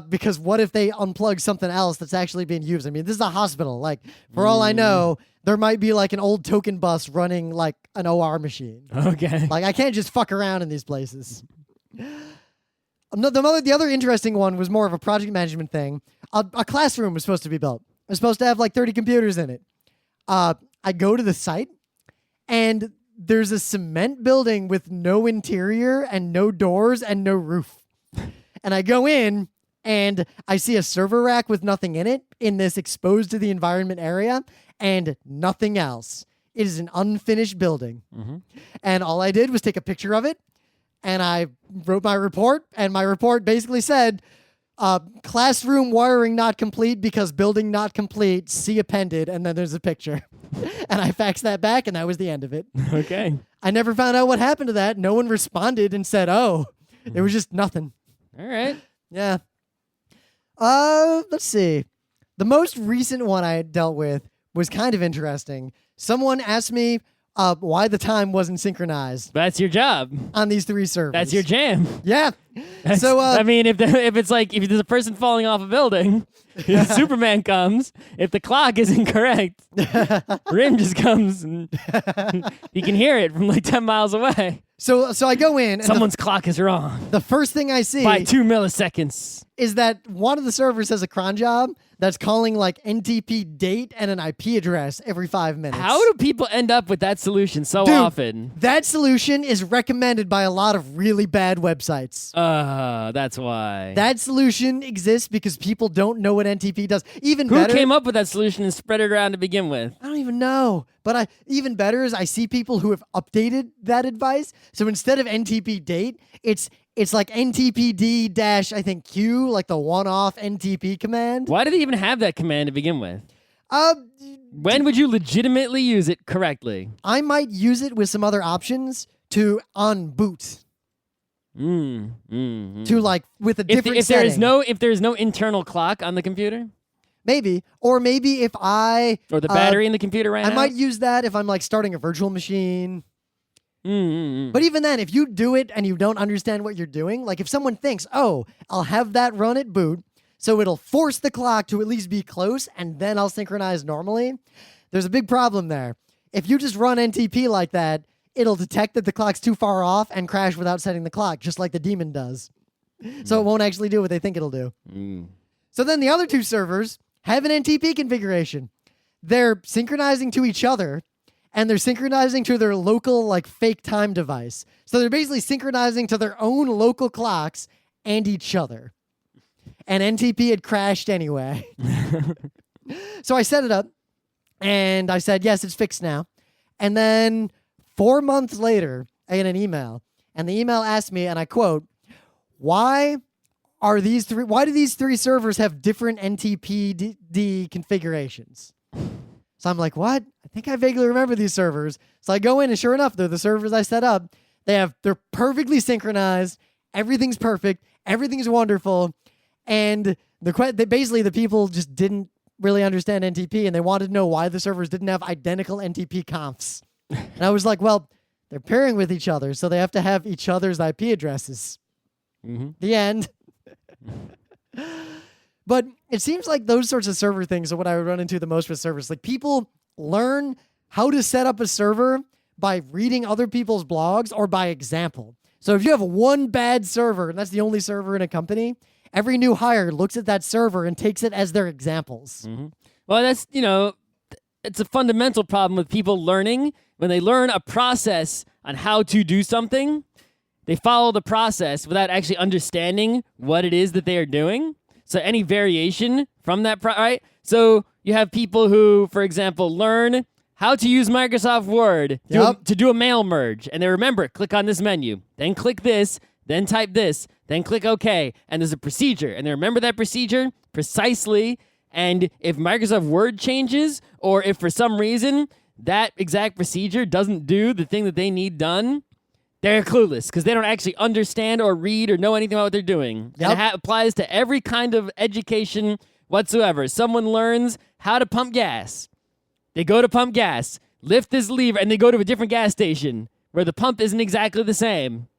Because what if they unplug something else that's actually being used? I mean, this is a hospital. Like, for all I know, there might be like an old token bus running like an OR machine. Like, I can't just fuck around in these places. The other interesting one was more of a project management thing. A classroom was supposed to be built. It was supposed to have like 30 computers in it. I go to the site, and there's a cement building with no interior and no doors and no roof. And I go in, and I see a server rack with nothing in it in this exposed to the environment area and nothing else. It is an unfinished building. And all I did was take a picture of it, and I wrote my report, and my report basically said, classroom wiring not complete because building not complete, see appended, and then there's a picture. And I faxed that back, and that was the end of it. Okay. I never found out what happened to that. No one responded and said, oh, there was just nothing. All right. Yeah. Let's see. The most recent one I dealt with was kind of interesting. Someone asked me, why the time wasn't synchronized That's your job. on these 3 servers. That's your jam. Yeah. That's- So I mean, if it's like if there's a person falling off a building, Superman comes. If the clock is incorrect, Rim just comes and you can hear it from like 10 miles away. so I go in, and Someone's clock is wrong the first thing I see by 2 milliseconds. is that one of the servers has a cron job that's calling like NTP date and an IP address every 5 minutes. How do people end up with that solution so Dude, often? That solution is recommended by a lot of really bad websites. That's why. That solution exists because people don't know what NTP does. Even Who better, came up with that solution and spread it around to begin with? I don't even know. But even better is I see people who have updated that advice. So instead of NTP date, it's like NTPD dash I think Q, like the one-off NTP command. Why do they even have that command to begin with? Uh, When would you legitimately use it correctly? I might use it with some other options to unboot. To like with a different if there is setting. if there is no internal clock on the computer Maybe. Or maybe if I or the battery in the computer ran I out? might use that if I'm like starting a virtual machine. Mm. But even then, if you do it and you don't understand what you're doing, like if someone thinks, oh, I'll have that run at boot, so it'll force the clock to at least be close, and then I'll synchronize normally, there's a big problem there. If you just run NTP like that, it'll detect that the clock's too far off and crash without setting the clock, just like the daemon does. So it won't actually do what they think it'll do. So then the other 2 servers have an NTP configuration. They're synchronizing to each other, and they're synchronizing to their local like fake time device. So they're basically synchronizing to their own local clocks and each other. And NTP had crashed anyway. So I set it up, and I said, yes, it's fixed now. And then 4 months later, I get an email, and the email asked me, and I quote, why do these 3 servers have different NTPD configurations? So I'm like, what? I think I vaguely remember these servers. So I go in, and sure enough, they're the servers I set up. They're perfectly synchronized. Everything's perfect. Everything's wonderful. And basically the people just didn't really understand NTP, and they wanted to know why the servers didn't have identical NTP confs. And I was like, well, they're pairing with each other, so they have to have each other's IP addresses. The end. But it seems like those sorts of server things are what I would run into the most with servers. Like people learn how to set up a server by reading other people's blogs or by example. So if you have one bad server and that's the only server in a company, every new hire looks at that server and takes it as their examples. Well, that's, it's a fundamental problem with people learning. When they learn a process on how to do something, they follow the process without actually understanding what it is that they are doing. So any variation from that, right? So you have people who, for example, learn how to use Microsoft Word to do a mail merge. And they remember, click on this menu, then click this, then type this, then click OK. And there's a procedure. And they remember that procedure precisely. And if Microsoft Word changes, or if for some reason that exact procedure doesn't do the thing that they need done, they're clueless because they don't actually understand or read or know anything about what they're doing. Yep. And it applies to every kind of education whatsoever. Someone learns how to pump gas. They go to pump gas, lift this lever, and they go to a different gas station where the pump isn't exactly the same.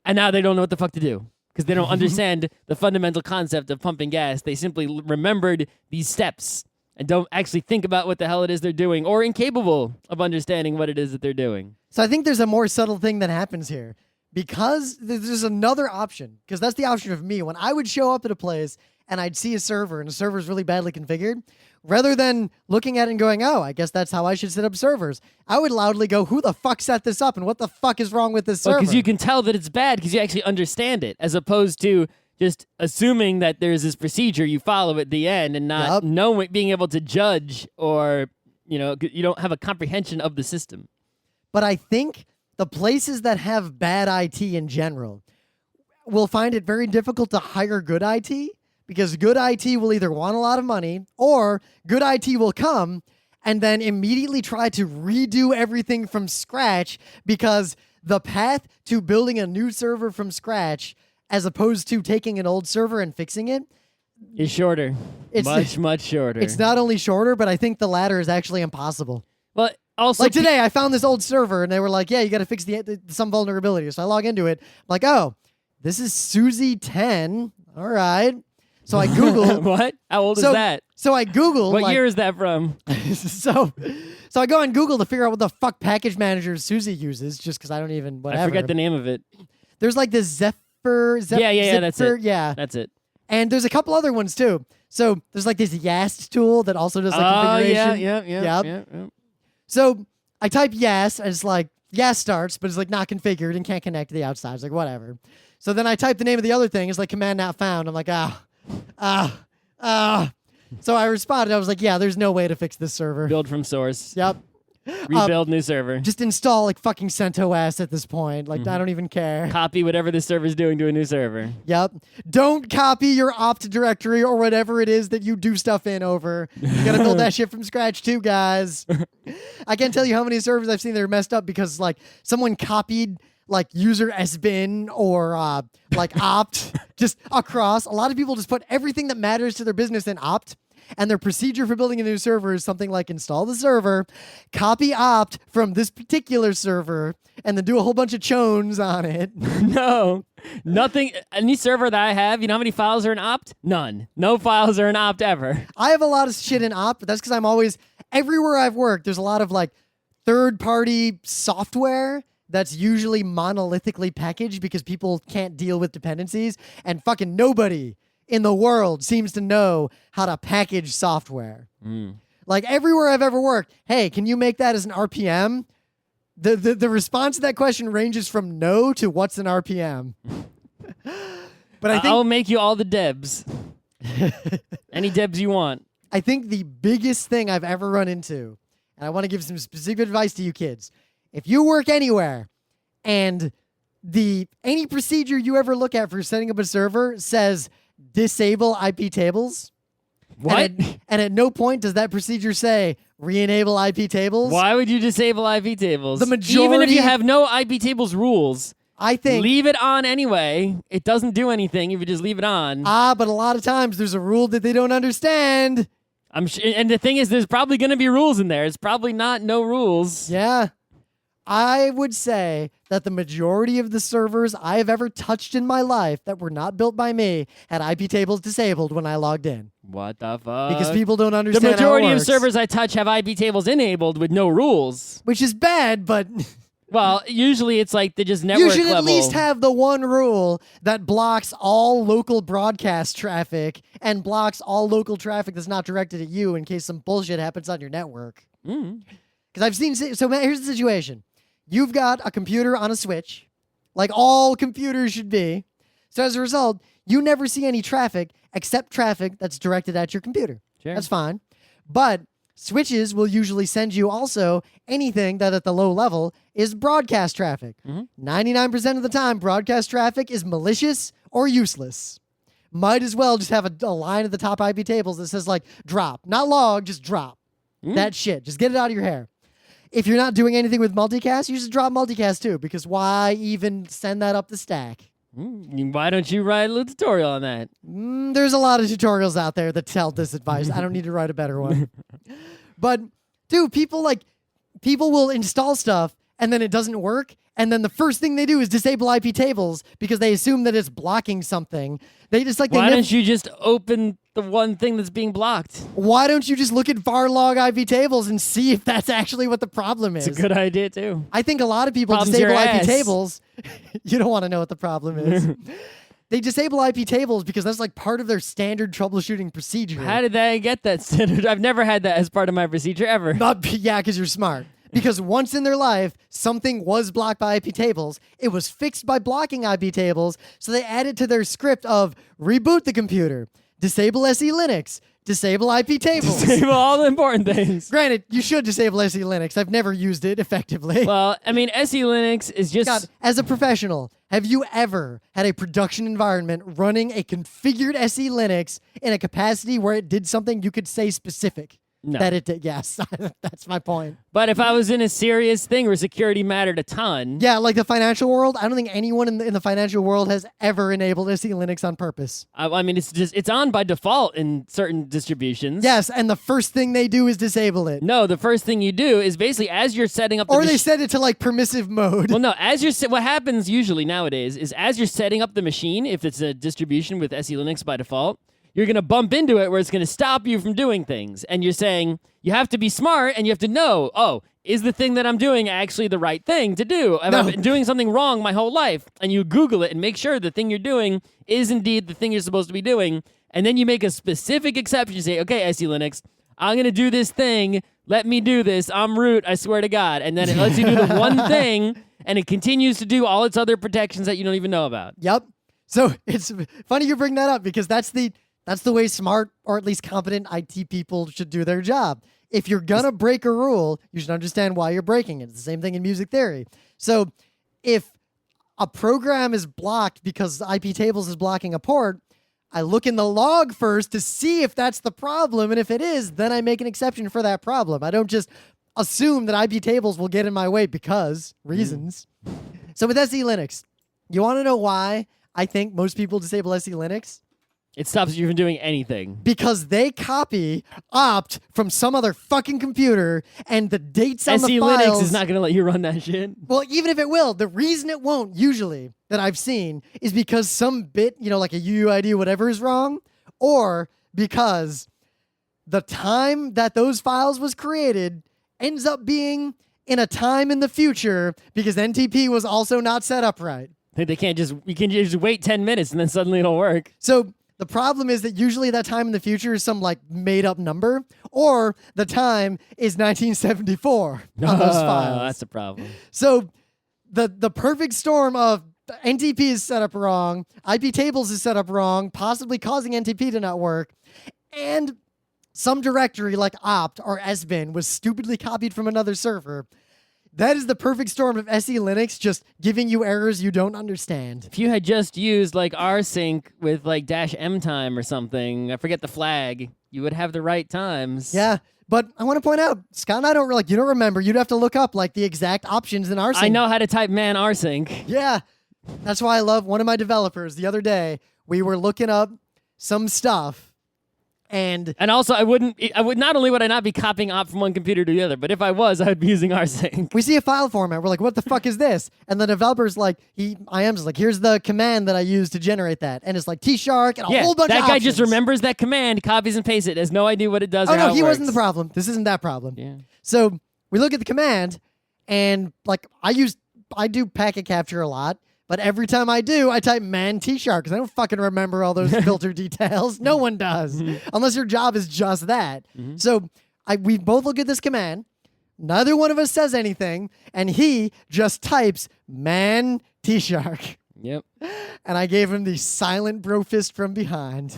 And now they don't know what the fuck to do because they don't understand the fundamental concept of pumping gas. They simply remembered these steps and don't actually think about what the hell it is they're doing, or incapable of understanding what it is that they're doing. So I think there's a more subtle thing that happens here, because there's another option, because that's the option of me. When I would show up at a place and I'd see a server and a server is really badly configured, rather than looking at it and going, oh, I guess that's how I should set up servers, I would loudly go, who the fuck set this up and what the fuck is wrong with this server? Because you can tell that it's bad because you actually understand it, as opposed to just assuming that there's this procedure you follow at the end and not knowing, being able to judge, or you don't have a comprehension of the system. But I think the places that have bad IT in general will find it very difficult to hire good IT, because good IT will either want a lot of money, or good IT will come and then immediately try to redo everything from scratch, because the path to building a new server from scratch, as opposed to taking an old server and fixing it, is shorter. Much shorter. It's not only shorter, but I think the latter is actually impossible. Well, Also, Like today, I found this old server, and they were like, "Yeah, you got to fix some vulnerability." So I log into it. I'm like, "Oh, this is Susie 10. All right." So I Google. what? How old is So- that? So I Google. What like, year is that from? so I go on Google to figure out what the fuck package manager Susie uses, just because I don't even whatever. I forget the name of it. There's like this Zephyr. Yeah, that's Zipper, it. Yeah, That's it. and there's a couple other ones too. So there's like this Yast tool that also does like configuration. Yeah. So I type yes, and it's like yes starts, but it's like not configured and can't connect to the outside. It's like whatever. So then I type the name of the other thing. It's like command not found. I'm like So I responded. I was like, yeah, there's no way to fix this server. Build from source. Yep. Rebuild new server. Just install like fucking CentOS at this point. Like I don't even care. Copy whatever this server's doing to a new server. Yep. Don't copy your opt directory or whatever it is that you do stuff in over. You gotta build that shit from scratch too, guys. I can't tell you how many servers I've seen that are messed up because like someone copied like user sbin or like opt just across. A lot of people just put everything that matters to their business in opt. And their procedure for building a new server is something like install the server, copy opt from this particular server, and then do a whole bunch of chones on it. No, nothing. Any server that I have, you know how many files are in opt? None. No files are in opt ever. I have a lot of shit in opt, but that's because I'm always, everywhere I've worked, there's a lot of like third-party software that's usually monolithically packaged because people can't deal with dependencies, and fucking nobody in the world seems to know how to package software. Like everywhere I've ever worked, hey, can you make that as an RPM? The response to that question ranges from no to what's an RPM. But I think I'll make you all the debs. Any debs you want. I think the biggest thing I've ever run into, and I want to give some specific advice to you kids, if you work anywhere and any procedure you ever look at for setting up a server says disable IP tables. What? And at no point does that procedure say re-enable IP tables. Why would you disable IP tables? The majority, even if you have no IP tables rules, I think, leave it on anyway. It doesn't do anything if you just leave it on. but a lot of times there's a rule that they don't understand. I'm sure, and the thing is, there's probably going to be rules in there. It's probably not no rules. Yeah. I would say that the majority of the servers I have ever touched in my life that were not built by me had IP tables disabled when I logged in. What the fuck? Because people don't understand the majority how it of works, servers I touch have IP tables enabled with no rules. which is bad, but Well, usually it's like they just network you should at level. least have the one rule that blocks all local broadcast traffic and blocks all local traffic that's not directed at you in case some bullshit happens on your network. Because I've seen, so man, here's the situation. You've got a computer on a switch, like all computers should be. So as a result, you never see any traffic except traffic that's directed at your computer. Sure. That's fine. But switches will usually send you also anything that at the low level is broadcast traffic. 99% of the time, broadcast traffic is malicious or useless. Might as well just have a line at the top IP tables that says like drop, not log, just drop. That shit. Just get it out of your hair. If you're not doing anything with multicast, you just drop multicast too, because why even send that up the stack? Why don't you write a little tutorial on that? There's a lot of tutorials out there that tell this advice. I don't need to write a better one. But, dude, people will install stuff and then it doesn't work. And then the first thing they do is disable IP tables because they assume that it's blocking something. They just like, Why don't you just open the one thing that's being blocked? Why don't you just look at var log IP tables and see if that's actually what the problem is? It's a good idea, too. I think a lot of people Problem's disable your IP ass. tables. You don't want to know what the problem is. They disable IP tables because that's like part of their standard troubleshooting procedure. How did they get that standard? I've never had that as part of my procedure ever. Yeah, because you're smart. Because once in their life, something was blocked by IP tables. It was fixed by blocking IP tables, so they added to their script of reboot the computer, disable SE Linux, disable IP tables. Disable all the important things. Granted, you should disable SE Linux. I've never used it effectively. Well, I mean, SE Linux is just... God, as a professional, have you ever had a production environment running a configured SE Linux in a capacity where it did something you could say specific? No. that it did. Yes, that's my point. But if I was in a serious thing where security mattered a ton, Yeah, like the financial world, I don't think anyone in the financial world has ever enabled SE Linux on purpose. I mean, it's on by default in certain distributions. Yes, and the first thing they do is disable it. No, the first thing you do is basically as you're setting up the Or they set it to like permissive mode. Well, no, what happens usually nowadays is as you're setting up the machine, if it's a distribution with SE Linux by default, you're going to bump into it where it's going to stop you from doing things. And you're saying you have to be smart and you have to know, oh, is the thing that I'm doing actually the right thing to do? Have I been doing something wrong my whole life? And you Google it and make sure the thing you're doing is indeed the thing you're supposed to be doing. And then you make a specific exception. You say, okay, SE Linux, I'm going to do this thing. Let me do this. I'm root. I swear to God. And then it lets you do the one thing, and it continues to do all its other protections that you don't even know about. Yep. So it's funny you bring that up because that's the way smart or at least competent IT people should do their job. If you're going to break a rule, you should understand why you're breaking it. It's the same thing in music theory. So if a program is blocked because IP tables is blocking a port, I look in the log first to see if that's the problem. And if it is, then I make an exception for that problem. I don't just assume that IP tables will get in my way because reasons. So with SE Linux, you want to know why I think most people disable SE Linux? It stops you from doing anything. Because they copy opt from some other fucking computer and the dates on SE the files. Linux is not going to let you run that shit. Well, even if it will, the reason it won't usually that I've seen is because some bit, like a UUID, whatever is wrong, or because the time that those files was created ends up being in a time in the future because NTP was also not set up right. You can just wait 10 minutes and then suddenly it'll work. So the problem is that usually that time in the future is some like made up number, or the time is 1974 on those files. That's a problem. So the perfect storm of NTP is set up wrong, IP tables is set up wrong, possibly causing NTP to not work, and some directory like opt or sbin was stupidly copied from another server. That is the perfect storm of SE Linux just giving you errors you don't understand. If you had just used like rsync with like -m time or something, I forget the flag, you would have the right times. Yeah, but I want to point out, Scott and I don't you don't remember. You'd have to look up like the exact options in rsync. I know how to type man rsync. Yeah, that's why I love one of my developers. The other day, we were looking up some stuff. And also, I would not only would I not be copying opt from one computer to the other, but if I was, I would be using rsync. We see a file format. We're like, what the fuck is this? And the developer's like, IM's like, here's the command that I use to generate that. And it's like T-shark and a whole bunch of that guy options. just remembers that command, copies and pastes it, has no idea what it does or how it he works. wasn't the problem. This isn't that problem. Yeah. So we look at the command, and like I do packet capture a lot. But every time I do, I type man T-shark because I don't fucking remember all those filter details. No one does, unless your job is just that. So we both look at this command. Neither one of us says anything, and he just types man T-shark. Yep. And I gave him the silent bro fist from behind.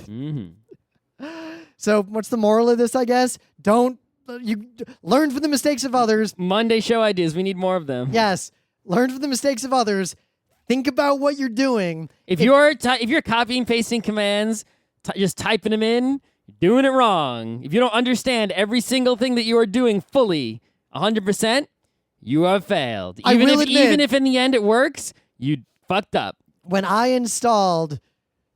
So what's the moral of this, I guess? Learn from the mistakes of others. Monday show ideas. We need more of them. Yes. Learn from the mistakes of others. Think about what you're doing. If you're copying pasting commands, just typing them in, you're doing it wrong. If you don't understand every single thing that you are doing fully, 100%, you have failed. Even if in the end it works, you fucked up. When I installed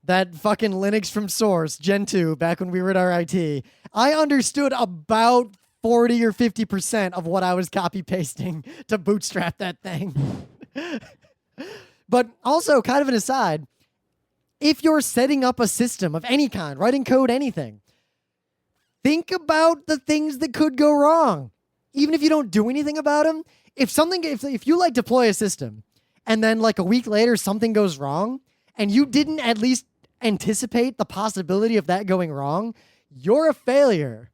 that fucking Linux from source, Gen 2, back when we were at RIT, I understood about 40 or 50% of what I was copy pasting to bootstrap that thing. But also, kind of an aside, if you're setting up a system of any kind, writing code, anything, think about the things that could go wrong. Even if you don't do anything about them, if you like deploy a system and then like a week later something goes wrong and you didn't at least anticipate the possibility of that going wrong, you're a failure.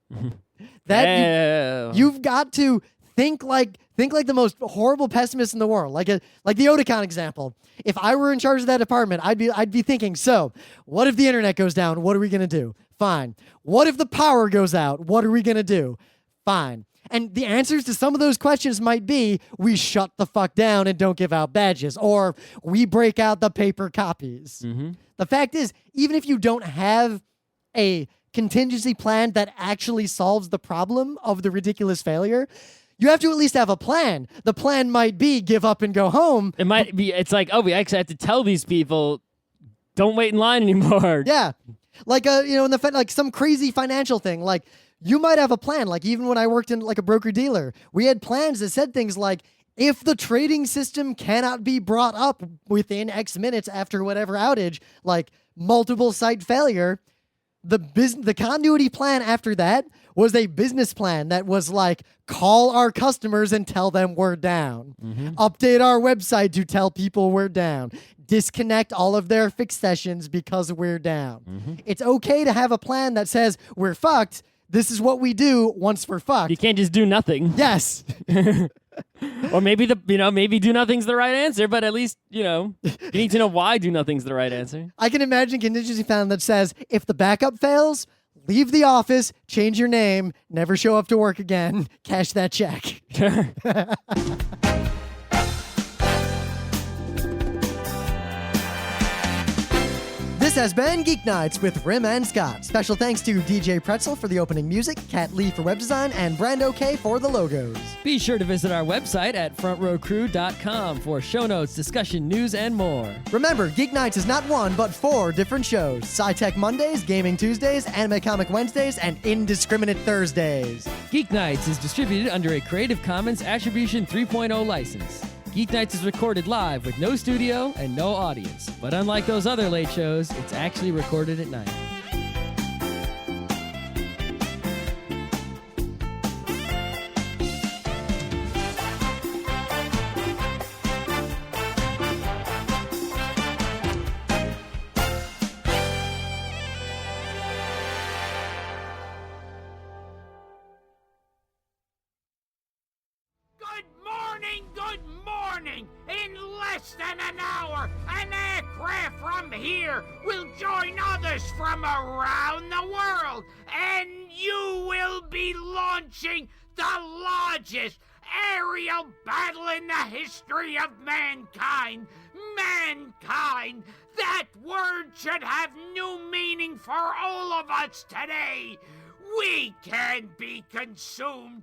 You've got to think like the most horrible pessimist in the world, like the Oticon example. If I were in charge of that department, I'd be thinking, so what if the internet goes down? What are we gonna do? Fine. What if the power goes out? What are we gonna do? Fine. And the answers to some of those questions might be, we shut the fuck down and don't give out badges, or we break out the paper copies. The fact is, even if you don't have a contingency plan that actually solves the problem of the ridiculous failure, you have to at least have a plan. The plan might be give up and go home. It might be. It's like, oh, we actually have to tell these people, don't wait in line anymore. Yeah. Like, in the like some crazy financial thing. Like, you might have a plan. Like, even when I worked in like a broker-dealer, we had plans that said things like, if the trading system cannot be brought up within X minutes after whatever outage, like multiple site failure, the continuity plan after that was a business plan that was like, call our customers and tell them we're down. Update our website to tell people we're down. Disconnect all of their fixed sessions because we're down. It's okay to have a plan that says we're fucked. This is what we do once we're fucked. You can't just do nothing. Yes. Or maybe maybe do nothing's the right answer, but at least, you need to know why do nothing's the right answer. I can imagine contingency plan that says, if the backup fails, leave the office, change your name, never show up to work again, cash that check. This has been Geek Nights with Rim and Scott. Special thanks to DJ Pretzel for the opening music, Kat Lee for web design, and Brando K for the logos. Be sure to visit our website at frontrowcrew.com for show notes, discussion, news, and more. Remember, Geek Nights is not one, but 4 different shows. Sci-Tech Mondays, Gaming Tuesdays, Anime Comic Wednesdays, and Indiscriminate Thursdays. Geeknights is distributed under a Creative Commons Attribution 3.0 license. Geeknights is recorded live with no studio and no audience. But unlike those other late shows, it's actually recorded at night. Good morning! In less than an hour, an aircraft from here will join others from around the world, and you will be launching the largest aerial battle in the history of mankind. Mankind! That word should have new meaning for all of us today. We can be consumed